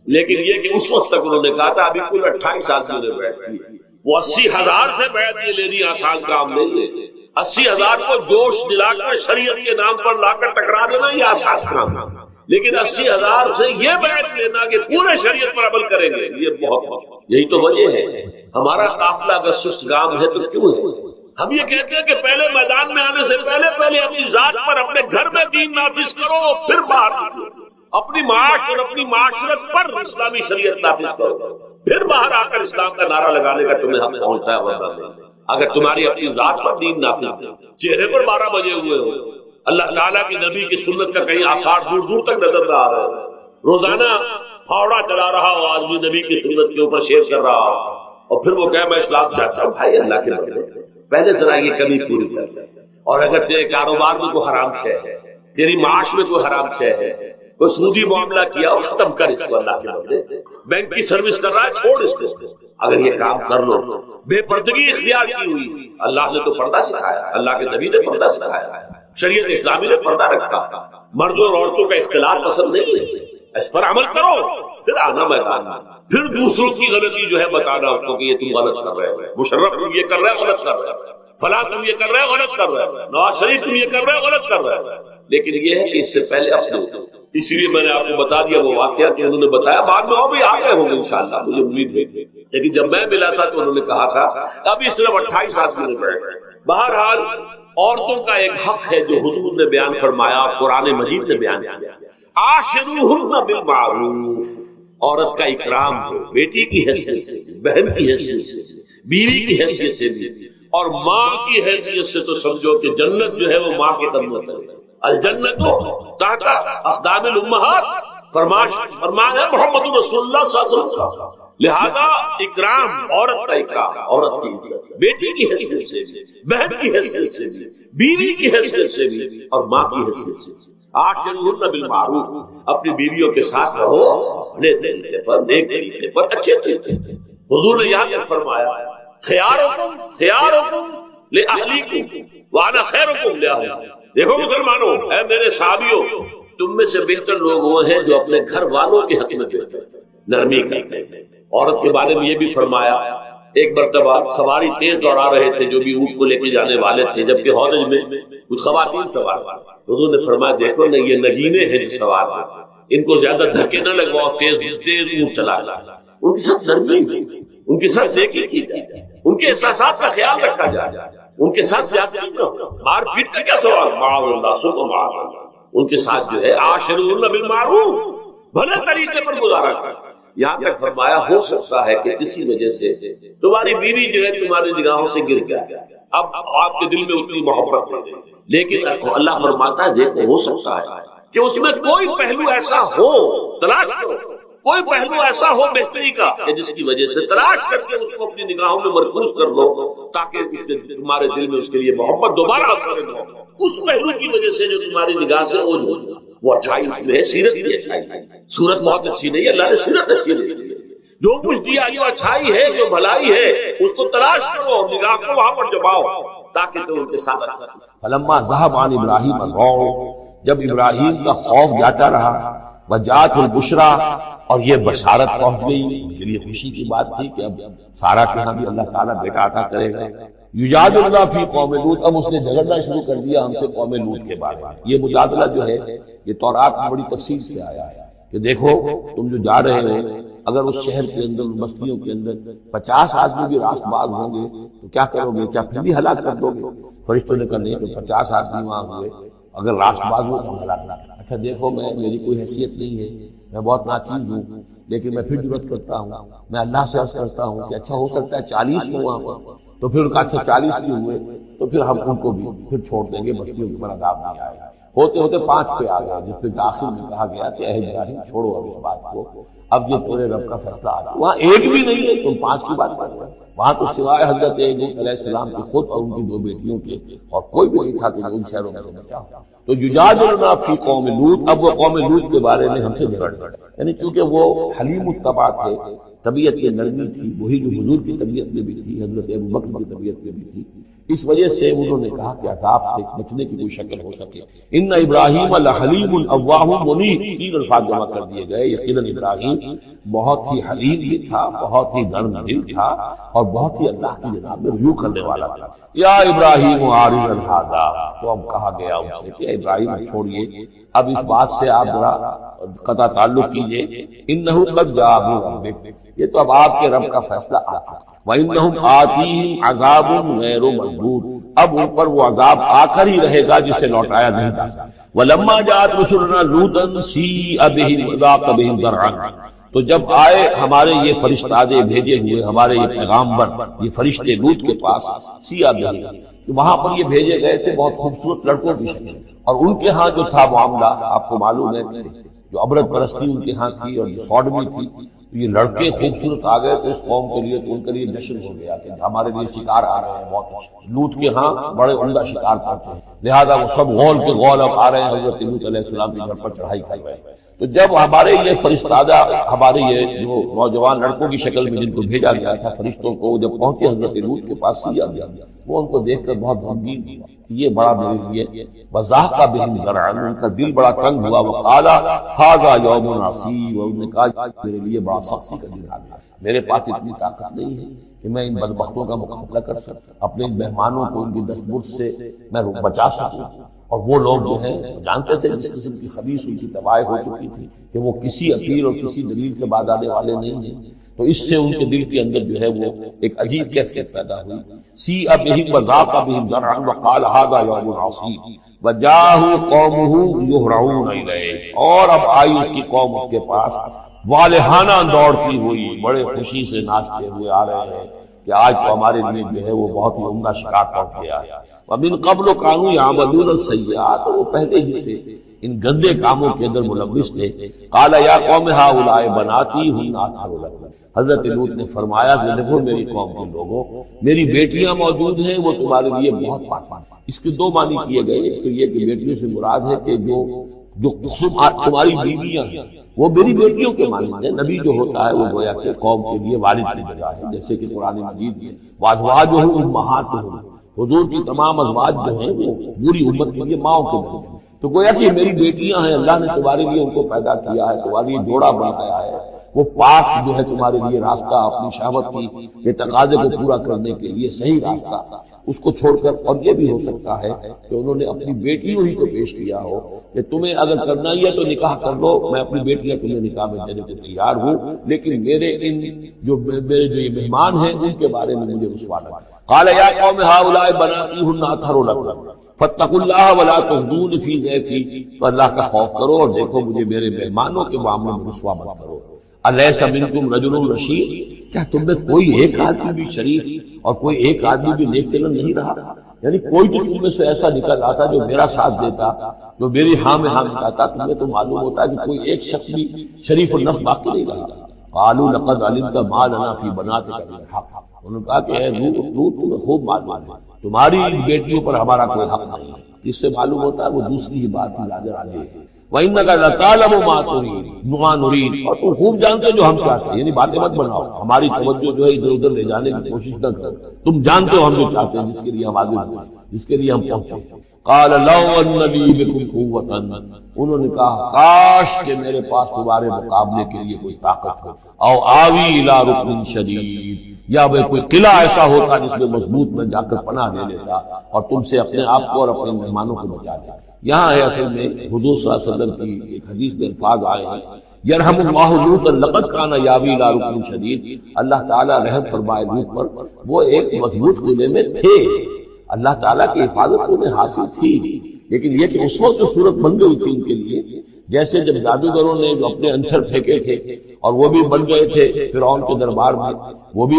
[SPEAKER 3] لیکن یہ کہ اس وقت تک انہوں نے کہا تھا ابھی کل 28 آدمیوں نے بیعت کی، وہ 80,000 سے بیعت یہ لینی آسان کام نہیں ہے. 80,000 کو جوش دلا کر شریعت کے نام پر لا کر ٹکرا دینا یہ آسان کام ہے، لیکن 80,000 سے یہ بیعت لینا کہ پورے شریعت پر عمل کریں گے یہ بہت مشکل. یہی تو وجہ ہے ہمارا قافلہ اگر سست گام ہے تو کیوں ہے؟ ہم یہ کہتے ہیں کہ پہلے میدان میں آنے سے پہلے اپنی ذات پر اپنے گھر میں دین نافذ کرو، پھر باہر نکلو. اپنی معاش اور اپنی معاشرت پر اسلامی شریعت نافذ کرو، پھر باہر آ کر اسلام کا نعرہ لگانے کا تمہیں حق پہنچتا ہے. ورنہ نہیں. اگر تمہاری اپنی ذات پر دین نافذ ہے، چہرے پر 12 بجے ہوئے ہو، اللہ تعالیٰ کی نبی کی سنت کا کہیں آثار دور دور تک نظر نہ آ رہے ہیں، روزانہ پھاوڑا چلا رہا ہو آدمی نبی کی سنت کے اوپر شیئر کر رہا ہو، اور پھر وہ کہے میں اسلام چاہتا ہوں. بھائی اللہ کے بندے پہلے ذرا یہ کمی پوری کر لے. اور اگر تیرے کاروبار میں کوئی حرام شے ہے، تیری معاش میں کوئی حرام شے ہے، کوئی سودی معاملہ کیا ختم کر اس کو. اللہ کے بندے بینک کی سروس کر رہا ہے چھوڑ اس کو. اگر یہ کام کر لو. بے پردگی اختیار کی ہوئی، اللہ نے تو پردہ سکھایا، اللہ کے نبی نے پردہ سکھایا، شریعت اسلامی نے پردہ رکھا. مردوں اور عورتوں کا اختلاط پسند نہیں ہے، اس پر عمل کرو، پھر آنا میدان میں، پھر دوسروں کی غلطی جو ہے بتانا اس کو کہ یہ تم غلط کر رہے ہو، مشرف تم یہ کر رہے ہو غلط کر رہے ہو، فلاں تم یہ کر رہے ہو غلط کر رہے ہو، نواز شریف تم یہ کر رہے ہو غلط کر رہے ہو. لیکن یہ ہے کہ اس سے پہلے اپنے، اسی لیے میں نے آپ کو بتا دیا وہ واقعہ کہ انہوں نے بتایا، بعد میں اور بھی آ گئے ہوں گے انشاءاللہ مجھے امید ہے. لیکن جب میں ملا تھا تو انہوں نے کہا تھا ابھی صرف 28 آدمی نے بیٹھے. بہرحال عورتوں کا ایک حق ہے جو حضور نے بیان فرمایا، قرآن مجید نے بیان کیا، عاشروہن بالمعروف. عورت کا اکرام ہو، بیٹی کی حیثیت سے، بہن کی حیثیت سے، بیوی کی حیثیت سے بھی، اور ماں کی حیثیت سے. تو سمجھو کہ جنت جو ہے وہ ماں کی خدمت ہے. الجنت تحت اقدام الامہات فرمان ہے محمد رسول اللہ صلی اللہ علیہ وسلم کا. لہذا اکرام، عورت کا اکرام، عورت کی عزت، بیٹی کی حیثیت سے بھی، بہن کی حیثیت سے بھی، بیوی کی حیثیت سے بھی، اور ماں کی حیثیت سے بھی. عاشروہن بالمعروف. اپنی بیویوں کے ساتھ رہو اپنے طریقے پر، نیک طریقے پر، اچھے طریقے. حضور نے یہاں تک فرمایا خیارکم لأہلیکم وانا خیرکم لأہلی. دیکھو مسلمانوں، اے میرے صحابیوں، تم میں سے بہتر لوگ وہ ہیں جو اپنے گھر والوں کے حق میں بہتر نرمی کرتے ہیں. عورت کے بارے میں یہ بھی فرمایا، ایک مرتبہ سواری تیز دوڑا رہے تھے جو بھی اونٹ کو لے کے جانے والے تھے، جبکہ حوض میں کچھ خواتین سوار تھیں. حضور نے فرمایا دیکھو نا یہ نگینے ہیں جو سوار ہیں، ان کو زیادہ دھکے نہ لگواؤ، تیز اونٹ چلا، ان کے ساتھ نرمی ہو، ان کے ساتھ نیکی کی جائے، ان کے احساسات کا خیال رکھا جائے، ان کے ساتھ زیادتی نہ ہو. مار پیٹ کا کیا سوال، معاذ اللہ ثم معاذ اللہ. ان کے ساتھ جو ہے عاشروہن بالمعروف، بھلے طریقے پر گزارا کریں. یہاں تک فرمایا ہو سکتا ہے کہ کسی وجہ سے تمہاری بیوی جو ہے تمہاری نگاہوں سے گر جائے، اب آپ کے دل میں اتنی محبت نہیں، لیکن اللہ فرماتا ہے دیکھو ہو سکتا ہے کہ اس میں کوئی پہلو ایسا ہو، تلاش کرو کوئی پہلو ایسا ہو بہتری کا کہ جس کی وجہ سے تلاش کر کے اس کو اپنی نگاہوں میں مرکوز کر لو، تاکہ اس کے تمہارے دل میں اس کے لیے محبت دوبارہ اثر ہو. اس پہلو کی وجہ سے جو تمہاری نگاہ سے اوجھ ہو، وہ اچھائی اس میں ہے، سیرت کی اچھائی ہے. صورت بہت اچھی نہیں ہے، اللہ نے سیرت اچھی نہیں ہے. جو کچھ دیا جو اچھائی ہے، جو بھلائی ہے، اس کو تلاش کرو، نگاہ کو وہاں پر جماؤ تاکہ تم ان کے ساتھ اچھا.
[SPEAKER 2] فلما ذهب عن ابراہیم الروع، جب ابراہیم کا خوف جاتا رہا، وجاءت البشرا، اور یہ بشارت پہنچ گئی، ان کے لیے خوشی کی بات تھی کہ اب سارا کے ہاں بھی اللہ تعالیٰ بیٹا عطا کرے گا. یجادلنا فی قوم لوط، اب اس نے جھگڑنا شروع کر دیا ہم سے قوم لوط کے بارے میں. یہ مجادلہ جو ہے یہ تورات میں بڑی تفصیل سے آیا ہے کہ دیکھو تم جو جا رہے ہو، اگر اس شہر کے اندر بستیوں کے اندر 50 آدمی بھی راست باز ہوں گے تو کیا کرو گے؟ کیا پھر بھی ہلاک کر دو گے؟ فرشتوں نے کہا نہیں، تو 50 آدمی وہاں ہوئے، اگر راست باز ہو تو ہلاک نہ. اچھا دیکھو میری کوئی حیثیت نہیں ہے، میں بہت ناچیز ہوں، لیکن میں پھر جرأت کرتا ہوں، میں اللہ سے عرض کرتا ہوں کہ اچھا ہو سکتا ہے 40 ہو وہاں پر. تو پھر کہا اچھا 40 بھی ہوئے تو پھر ہم ان کو بھی پھر چھوڑ دیں گے، بستیوں کے اوپر عذاب نہیں آئے گا. ہوتے ہوتے 5 پہ آ گیا، جس پہ آخر میں کہا گیا کہ اے ابراہیم چھوڑو اب اس بات کو، اب یہ تیرے رب کا فیصلہ آ گیا. وہاں ایک بھی نہیں ہے، تم 5 کی بات کر رہے ہیں. وہاں تو سوائے حضرت لوط علیہ السلام کے خود اور ان کی 2 بیٹیوں کے اور کوئی بھی نہیں تھا کہ ان شہروں میں سے بچا ہو. تو یجادلنا فی قوم لوط، اب وہ قوم لوط کے بارے میں ہم سے جھگڑ، یعنی کیونکہ وہ حلیم الطبع تھے، طبیعت کی نرمی تھی، وہی جو حضور کی طبیعت میں بھی تھی، حضرت ابوبکر کی طبیعت میں بھی تھی.
[SPEAKER 3] اس وجہ سے انہوں نے کہا کہ عذاب سے بچنے کی کوئی شکل ہو سکے۔ ان ابراہیم لحلیم اواہ منیب، تین الفاظ جمع کر دیے گئے۔ یقیناً ابراہیم بہت ہی حلیم بھی تھا، بہت ہی نرم دل تھا، اور بہت ہی اللہ کی جناب میں رجوع کرنے والا تھا۔ یا ابراہیم عارض عن ھذا، تو اب کہا گیا ان سے کہ ابراہیم چھوڑیے، اب اس بات سے آپ ذرا قطع تعلق کیجئے۔ انہ قد جاء امر ربک، یہ تو اب آپ کے رب کا فیصلہ آ چکا۔ وَإِنَّهُمْ آتِيهِمْ عَذَابٌ غَيْرُ مَرْدُودٌ، اب ان پر وہ عذاب آ کر ہی رہے گا جسے لوٹایا نہیں جا سکتا۔ وَلَمَّا جَاءَتْ رُسُلُنَا لُوطًا سِیءَ بِهِمْ وَضَاقَ بِهِمْ ذَرْعًا، تو جب آئے ہمارے یہ فرشتادے بھیجے ہوئے، ہمارے یہ پیغامبر، یہ فرشتے لوط کے پاس، سیء بِهِمْ، وہاں پر یہ بھیجے گئے تھے بہت خوبصورت لڑکوں کی شکل، اور ان کے ہاں جو تھا معاملہ آپ کو معلوم ہے کہ جو عبرت پرستی ان کے ہاں تھی اور جو سوڈمی تھی، یہ لڑکے خوبصورت آ گئے تو اس قوم کے لیے، تو ان کے لیے جشن ہو گیا کہ ہمارے لیے شکار آ رہے ہیں بہت اچھے۔ لوط کے ہاں بڑے عمدہ شکار کرتے ہیں، لہذا وہ سب غول کے غول اب آ رہے ہیں حضرت لوط علیہ السلام کے گھر پر چڑھائی کر رہے ہیں۔ تو جب ہمارے یہ فرشتادہ، ہمارے یہ جو نوجوان لڑکوں کی شکل میں جن کو بھیجا گیا تھا فرشتوں کو، جب پہنچے حضرت لوط کے پاس سیاہ گیا، وہ ان کو دیکھ کر بہت غمگین ہوا، یہ بڑا میرے لیے وضاحق بہم ذرعا، ان کا دل بڑا تنگ ہوا۔ وقال ھذا یوم عصیب، اور انہوں نے کہا میرے لیے بڑا سختی کا دن آ گیا، میرے پاس اتنی طاقت نہیں ہے کہ میں ان بدبختوں کا مقابلہ کر سکوں، اپنے مہمانوں کو ان کی دستبرد سے میں بچا سکوں۔ اور وہ لوگ جو ہیں جانتے تھے جس قسم کی خبیث ان کی تباہی ہو چکی تھی کہ وہ کسی اپیل اور کسی دلیل سے باز آنے والے نہیں ہیں، تو اس سے ان کے دل کے اندر جو ہے وہ ایک عجیب کیفیت پیدا ہوئی۔ سیء بہم وضاق بہم ذرعا وقال ھذا یوم عصیب وجاءہ قومہ یہرعون الیہ، اور اب آئی اس کی قوم اس کے پاس والہانہ دوڑتی ہوئی، بڑے خوشی سے ناچتے ہوئے آ رہے ہیں کہ آج تو ہمارے لیے جو ہے وہ بہت ہی عمدہ شکار پہنچ گیا ہے۔ وَمِن قَبْلُ كَانُوا يَعْمَلُونَ السَّيِّئَاتِ، وہ پہلے ہی سے ان گندے کاموں کے اندر ملوث تھے۔ قَالَ يَا قَوْمِ هَؤُلَاءِ بَنَاتِي هُنَّ أَطْهَرُ لَكُمْ، حضرت لوط نے فرمایا کہ دیکھو میری قوم کے لوگوں، میری بیٹیاں موجود ہیں، وہ تمہارے لیے بہت پاک ہیں۔ اس کے دو معنی کیے گئے، ایک تو یہ کہ بیٹیوں سے مراد ہے کہ جو تمہاری بیویاں ہیں وہ میری بیٹیوں کے معنی ہے۔ نبی جو ہوتا ہے وہ گویا کہ قوم کے لیے والد کی جگہ ہے، جیسے کہ قرآن مجید میں وَأَزْوَاجُهُ أُمَّهَاتُهُمْ، حضور کی تمام ازواج جو ہیں وہ پوری امت کے لیے ماؤں کے درجے ہیں، تو گویا کہ میری بیٹیاں ہیں، اللہ نے تمہارے لیے ان کو پیدا کیا ہے، تمہارے لیے جوڑا بنایا ہے، وہ پاک جو ہے تمہارے لیے راستہ اپنی شہوت کی یہ تقاضے کو پورا کرنے کے لیے صحیح راستہ اس کو چھوڑ کر، اور یہ بھی ہو سکتا ہے کہ انہوں نے اپنی بیٹیوں ہی کو پیش کیا ہو کہ تمہیں اگر کرنا ہی ہے تو نکاح کر لو، میں اپنی بیٹیاں تمہیں نکاح میں دینے کو تیار ہوں، لیکن میرے میرے جو یہ مہمان ہیں ان کے بارے میں مجھے رسوا نہ کرو۔ قال يا قوم هؤلاء بناتي هن أطهر لكم فاتقوا الله ولا تخزون في ضيفي، تو اللہ کا خوف کرو اور دیکھو مجھے میرے مہمانوں کے معاملے میں رسوا مت کرو۔ أليس منكم رجل رشيد، کیا تم میں کوئی ایک آدمی بھی شریف اور کوئی ایک آدمی بھی نیک چلن نہیں رہا؟ یعنی کوئی تو تم میں سے ایسا نکل آتا جو میرا ساتھ دیتا، جو میری ہاں میں ہاں ملاتا، تمہیں تو معلوم ہوتا ہے کہ کوئی ایک شخص بھی شریف النفس باقی نہیں رہا۔ قالوا لقد علمت ما لنا في بناتك من حق، انہوں نے کہا کہ اے لوط تمہیں خوب معلوم ہے تمہاری بیٹیوں پر ہمارا کوئی حق نہیں ہے۔ اس سے معلوم ہوتا ہے وہ دوسری ہی بات ہی نظر آ گئی ہے۔ وَإِنَّكَ لَتَعْلَمُ مَا نُرِيدُ، اور تم خوب جانتے جو ہم چاہتے ہیں، یعنی باتیں مت بناؤ، ہماری توجہ جو ہے ادھر ادھر لے جانے کی کوشش نہ کرو، تم جانتے ہو ہم جو چاہتے ہیں، جس کے لیے ہم حاضر ہوئے، جس کے لیے ہم پہنچے۔ قَالَ لَوْ أَنَّ لِي بِكُمْ قُوَّةً، انہوں نے کہا کاش کہ میرے پاس تمہارے مقابلے کے لیے کوئی طاقت ہو، او آوی الی رکن شدید، یا وہ کوئی قلعہ ایسا ہوتا جس میں مضبوط میں جا کر پناہ لے لیتا اور تم سے اپنے آپ کو اور اپنے مہمانوں کو بچا لیتا۔ یہاں ہے اصل میں حضور صلی اللہ علیہ وسلم کی ایک حدیث میں الفاظ آئے ہیں، یرحم اللہ لوطا لقد کان یاوی الی رکن شدید، اللہ تعالیٰ رحم فرمائے لوط پر، وہ ایک مضبوط قلعے میں تھے، اللہ تعالیٰ کی حفاظت انہیں حاصل تھی، لیکن یہ کہ اس وقت جو صورت بن گئی تھی ان کے لیے، جیسے جب جادوگروں نے جو اپنے انچر پھینکے تھے اور وہ بھی بن گئے تھے فرعون کے دربار میں، وہ بھی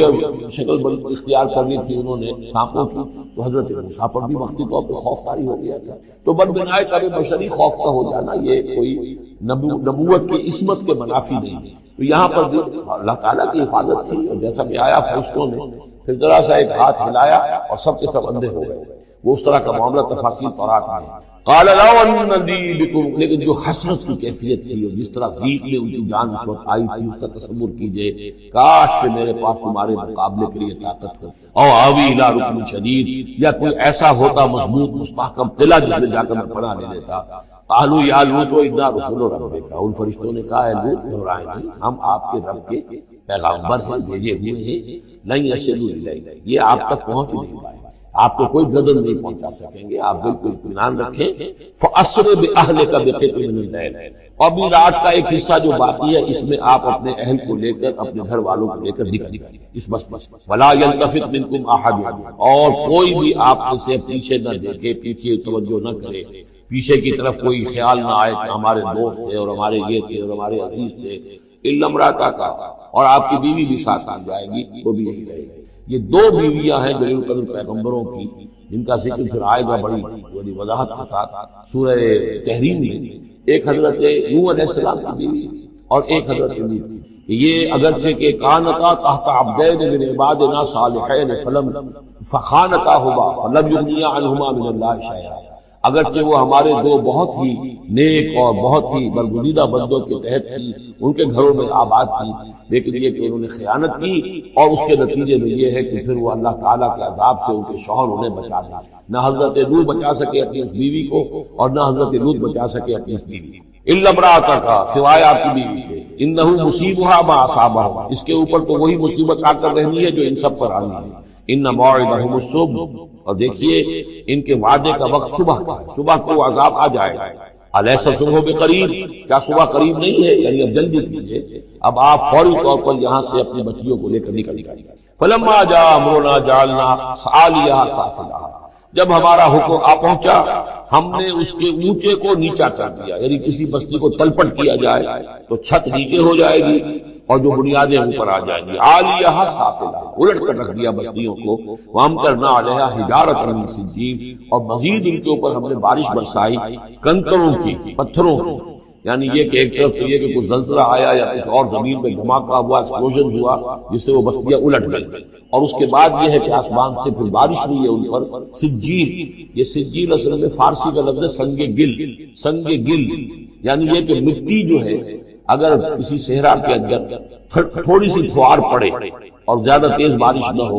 [SPEAKER 3] شکل اختیار کرنی تھی انہوں نے سانپوں کی، تو حضرت موسیٰ پر بھی وقتی طور پہ خوف طاری ہو گیا تھا۔ تو بدبنائے طب بشری خوف کا ہو جانا یہ کوئی نبوت کی عصمت کے منافی نہیں ہے۔ تو یہاں پر بھی اللہ تعالیٰ کی حفاظت تھی، اور جیسا کہ آیا فرشتوں نے پھر ذرا سا ایک ہاتھ ہلایا اور سب کے سب اندھے ہو گئے، وہ اس طرح کا معاملہ تفاصیل تورات میں۔
[SPEAKER 2] قال لو ان لی بکم، لیکن جو حسرت کی کیفیت تھی اور جس طرح ذیق میں ان کی جان اس وقت آئی تھی اس کا تصور کیجئے، کاش کہ میرے پاس تمہارے مقابلے کے لیے طاقت ہو، او آوی الی رکن شدید، یا کوئی ایسا ہوتا مضبوط مستحکم قلعہ جس میں جا کر میں پناہ لے لیتا۔ قالوا یا لوط انا رسول ربک، ان فرشتوں نے کہا اے لوط گھبرائیں نہیں، ہم آپ کے رب کے پیغامبر ہیں، بھیجے ہوئے ہیں، لن یصلوا الیک، یہ آپ تک پہنچ نہیں پائے، آپ کو کوئی بدل نہیں پہنچا سکیں گے، آپ بالکل اطمینان رکھیں۔ فَأَسْرِ بِأَهْلِكَ بِقِطْعٍ مِّنَ اللَّيْلِ، اور بھی رات کا ایک حصہ جو باقی ہے اس میں آپ اپنے اہل کو لے کر، اپنے گھر والوں کو لے کر نکل اس بستی میں۔ وَلَا يَلْتَفِتْ مِنكُمْ أَحَدٌ، اور کوئی بھی آپ سے پیچھے نہ دیکھے، پیچھے توجہ نہ کرے، پیچھے کی طرف کوئی خیال نہ آئے کہ ہمارے دوست تھے اور ہمارے یہ تھے اور ہمارے عزیز تھے، إِلَّا امْرَأَتَكَ، اور آپ کی بیوی بھی ساتھ آ جائے گی، وہ بھی یہی رہے گی۔ یہ دو بیویاں ہیں جلیل القدر پیغمبروں کی، جن کا ذکر پھر آئے گا بڑی وضاحت کے ساتھ سورہ تحریم میں، ایک حضرت نوح علیہ السلام کی بیوی اور ایک حضرت لوط کی۔ یہ اگرچہ کہ کانتا تحت عبدین من عبادنا صالحین فخانتاہما فلم یغنیا عنہما من اللہ شیئا، اگرچہ وہ ہمارے دو بہت ہی نیک اور بہت ہی برگزیدہ بندوں کے تحت تھی، ان کے گھروں میں آباد تھی، لیکن یہ کہ انہوں نے خیانت کی، اور اس کے نتیجے میں یہ ہے کہ پھر وہ اللہ تعالیٰ کے عذاب سے ان کے شوہر انہیں بچا نہیں سکے، نہ حضرت نوح بچا سکے اپنی اس بیوی کو اور نہ حضرت لوط بچا سکے اپنی اس بیوی کو، الا امرأتک، سوائے آپ کی بیوی کے، انہ مصیبھا ما اصابہم، اس کے اوپر تو وہی مصیبت آ کر رہنی ہے جو ان سب پر آنی ہے، ان موعدہم الصبح، اور دیکھیے ان کے وعدے کا وقت صبح کا ہے، صبح کو عذاب آ جائے گا، الیس الصبح بقریب، کیا صبح قریب نہیں ہے؟ یعنی اب جلدی کیجیے، اب آپ فوری طور پر یہاں سے اپنی بچیوں کو لے کر نکل جائیں۔ فلما جاء امرنا جعلنا عالیہا سافلہا، جب ہمارا حکم آ پہنچا ہم نے اس کے اونچے کو نیچا کر دیا، یعنی کسی بستی کو تلپٹ کیا جائے تو چھت نیچے ہو جائے گی اور جو بنیادیں اوپر آ جائیں گی، عالیہا سافلہا، الٹ کر رکھ دیا بستیوں کو، وامطرنا علیہا حجارۃ من سجیل، اور مزید ان کے اوپر ہم نے بارش برسائی کنکروں کی، پتھروں کی، یعنی یہ کہ ایک طرف تو یہ کہ کچھ زلزلہ آیا یا کچھ اور زمین میں دھماکہ ہوا، ایکسپلوژن ہوا جس سے وہ بستیاں الٹ گئی، اور اس کے بعد یہ ہے کہ آسمان سے پھر بارش ہوئی ہے ان پر سجیل، یہ سجیل اصل میں فارسی کا لفظ ہے سنگ گل، سنگ گل یعنی یہ کہ مٹی جو ہے اگر کسی صحرا کے اندر تھوڑی سی فوار پڑے اور زیادہ تیز بارش نہ ہو،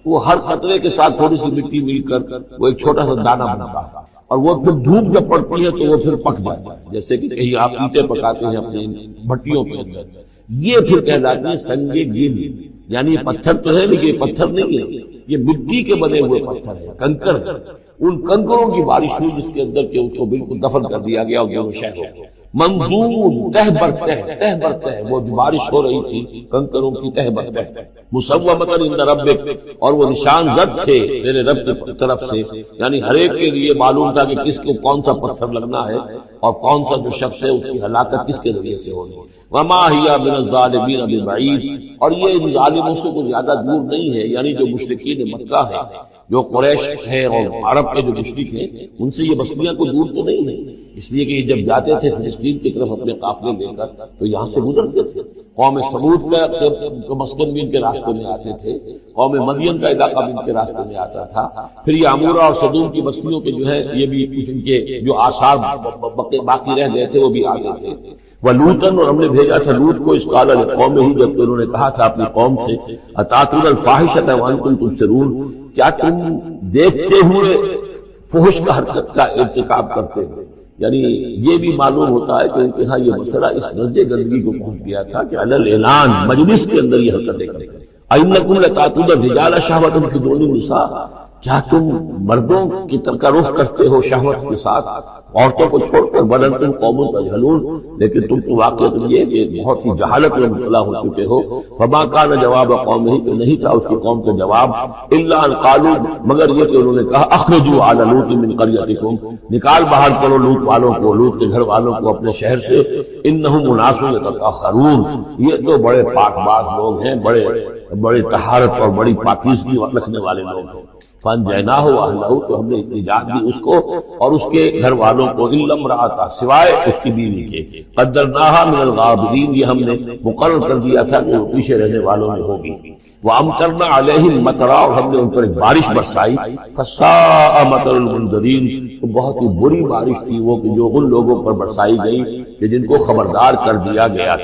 [SPEAKER 2] وہ ہر قطرے کے ساتھ تھوڑی سی مٹی مل کر وہ ایک چھوٹا سا دانہ بنتا ہے، اور وہ پھر دھوپ جب پڑتی ہے تو وہ پھر پک جاتا ہے، جیسے کہ کہیں آپ اینٹیں پکاتے ہیں اپنے بھٹیوں کے اندر، یہ پھر کہلاتی ہے سنگ گل، یعنی یہ پتھر تو ہے لیکن یہ پتھر نہیں ہے، یہ مٹی کے بنے ہوئے پتھر ہیں، کنکر، ان کنکروں کی بارش ہوئی جس کے اندر کہ اس کو بالکل دفن کر دیا گیا اور دونوں شہر ہو گئے، منضود تہ برتہ وہ جو بارش ہو رہی تھی کنکروں کی تہ برتہ، مسومۃ عند ربک، اور وہ نشان زد تھے میرے رب کی طرف سے، یعنی ہر ایک کے لیے معلوم تھا کہ کس کو کون سا پتھر لگنا ہے اور کون سا جو شخص ہے اس کی ہلاکت کس کے ذریعے سے ہونی ہے۔ وما ہی من الظالمین ببعید، اور یہ ان ظالموں سے کوئی زیادہ دور نہیں ہے، یعنی جو مشرکین مکہ ہیں، جو قریش ہے اور عرب کے جو مشرک ہیں، ان سے یہ بستیاں کوئی دور تو نہیں ہیں، اس لیے کہ یہ جب جاتے تھے فلسطین کی طرف اپنے قافلے لے کر تو یہاں سے گزرتے تھے، قوم سمود کا مسکن بھی ان کے راستے میں آتے تھے، قوم مدین کا علاقہ بھی ان کے راستے میں آتا تھا، پھر یہ عمورہ اور صدوم کی بستیوں کے جو ہے یہ بھی کچھ ان کے جو آثار باقی رہ گئے تھے وہ بھی آگے تھے۔ وَلُوطًا، اور ہم نے بھیجا تھا لوط کو، اس قال لقومہ، جب کہ انہوں نے کہا تھا اپنی قوم سے، اتاتون الفاحشۃ وانتم تبصرون، کیا تم دیکھتے ہوئے فحش کا حرکت کا ارتکاب کرتے ہو، یعنی یہ بھی معلوم ہوتا ہے کہ ان کے ہاں یہ مسئلہ اس درجے گندگی کو پہنچ گیا تھا کہ علی الاعلان مجلس کے اندر یہ حرکتیں کرتے ہیں۔ اَإِنَّكُمْ لَتَأْتُونَ الرِّجَالَ شَهْوَةً فِي دُونِ النِّسَاءِ، کیا تم مردوں کی طرف رخ کرتے ہو شہوت کے ساتھ عورتوں کو چھوڑ کر، بل انتم قوم تجہلون، لیکن تم تو واقعات یہ کہ بہت ہی جہالت میں مبتلا ہو چکے ہو۔ فما کان جواب قومہ، تو نہیں تھا اس کی قوم کا جواب، الا ان قالوا، مگر یہ کہ انہوں نے کہا اخرجوا آل لوط من قریتکم، نکال باہر کرو لوط والوں کو، لوط کے گھر والوں کو اپنے شہر سے، انہم اناس یتطہرون، یہ تو بڑے پاک باز لوگ ہیں، بڑے طہارت اور بڑی پاکیزگی رکھنے والے لوگ ہیں۔ فانجیناہ واہلہ، تو ہم نے نجات دی اس کو اور اس کے گھر والوں کو، الا امرأتہ، سوائے اس کی بیوی کے، قدرناہا من الغابرین، یہ ہم نے مقرر کر دیا تھا کہ وہ پیچھے رہنے والوں میں ہوگی۔ وَأَمْطَرْنَا عَلَيْهِمْ مَطَرًا، اور ہم نے ان پر ایک بارش برسائی، فَسَاءَ مَطَرُ الْمُنذَرِينَ، تو بہت ہی بری بارش تھی وہ کہ جو ان لوگوں پر برسائی گئی کہ جن کو خبردار کر دیا گیا تھا۔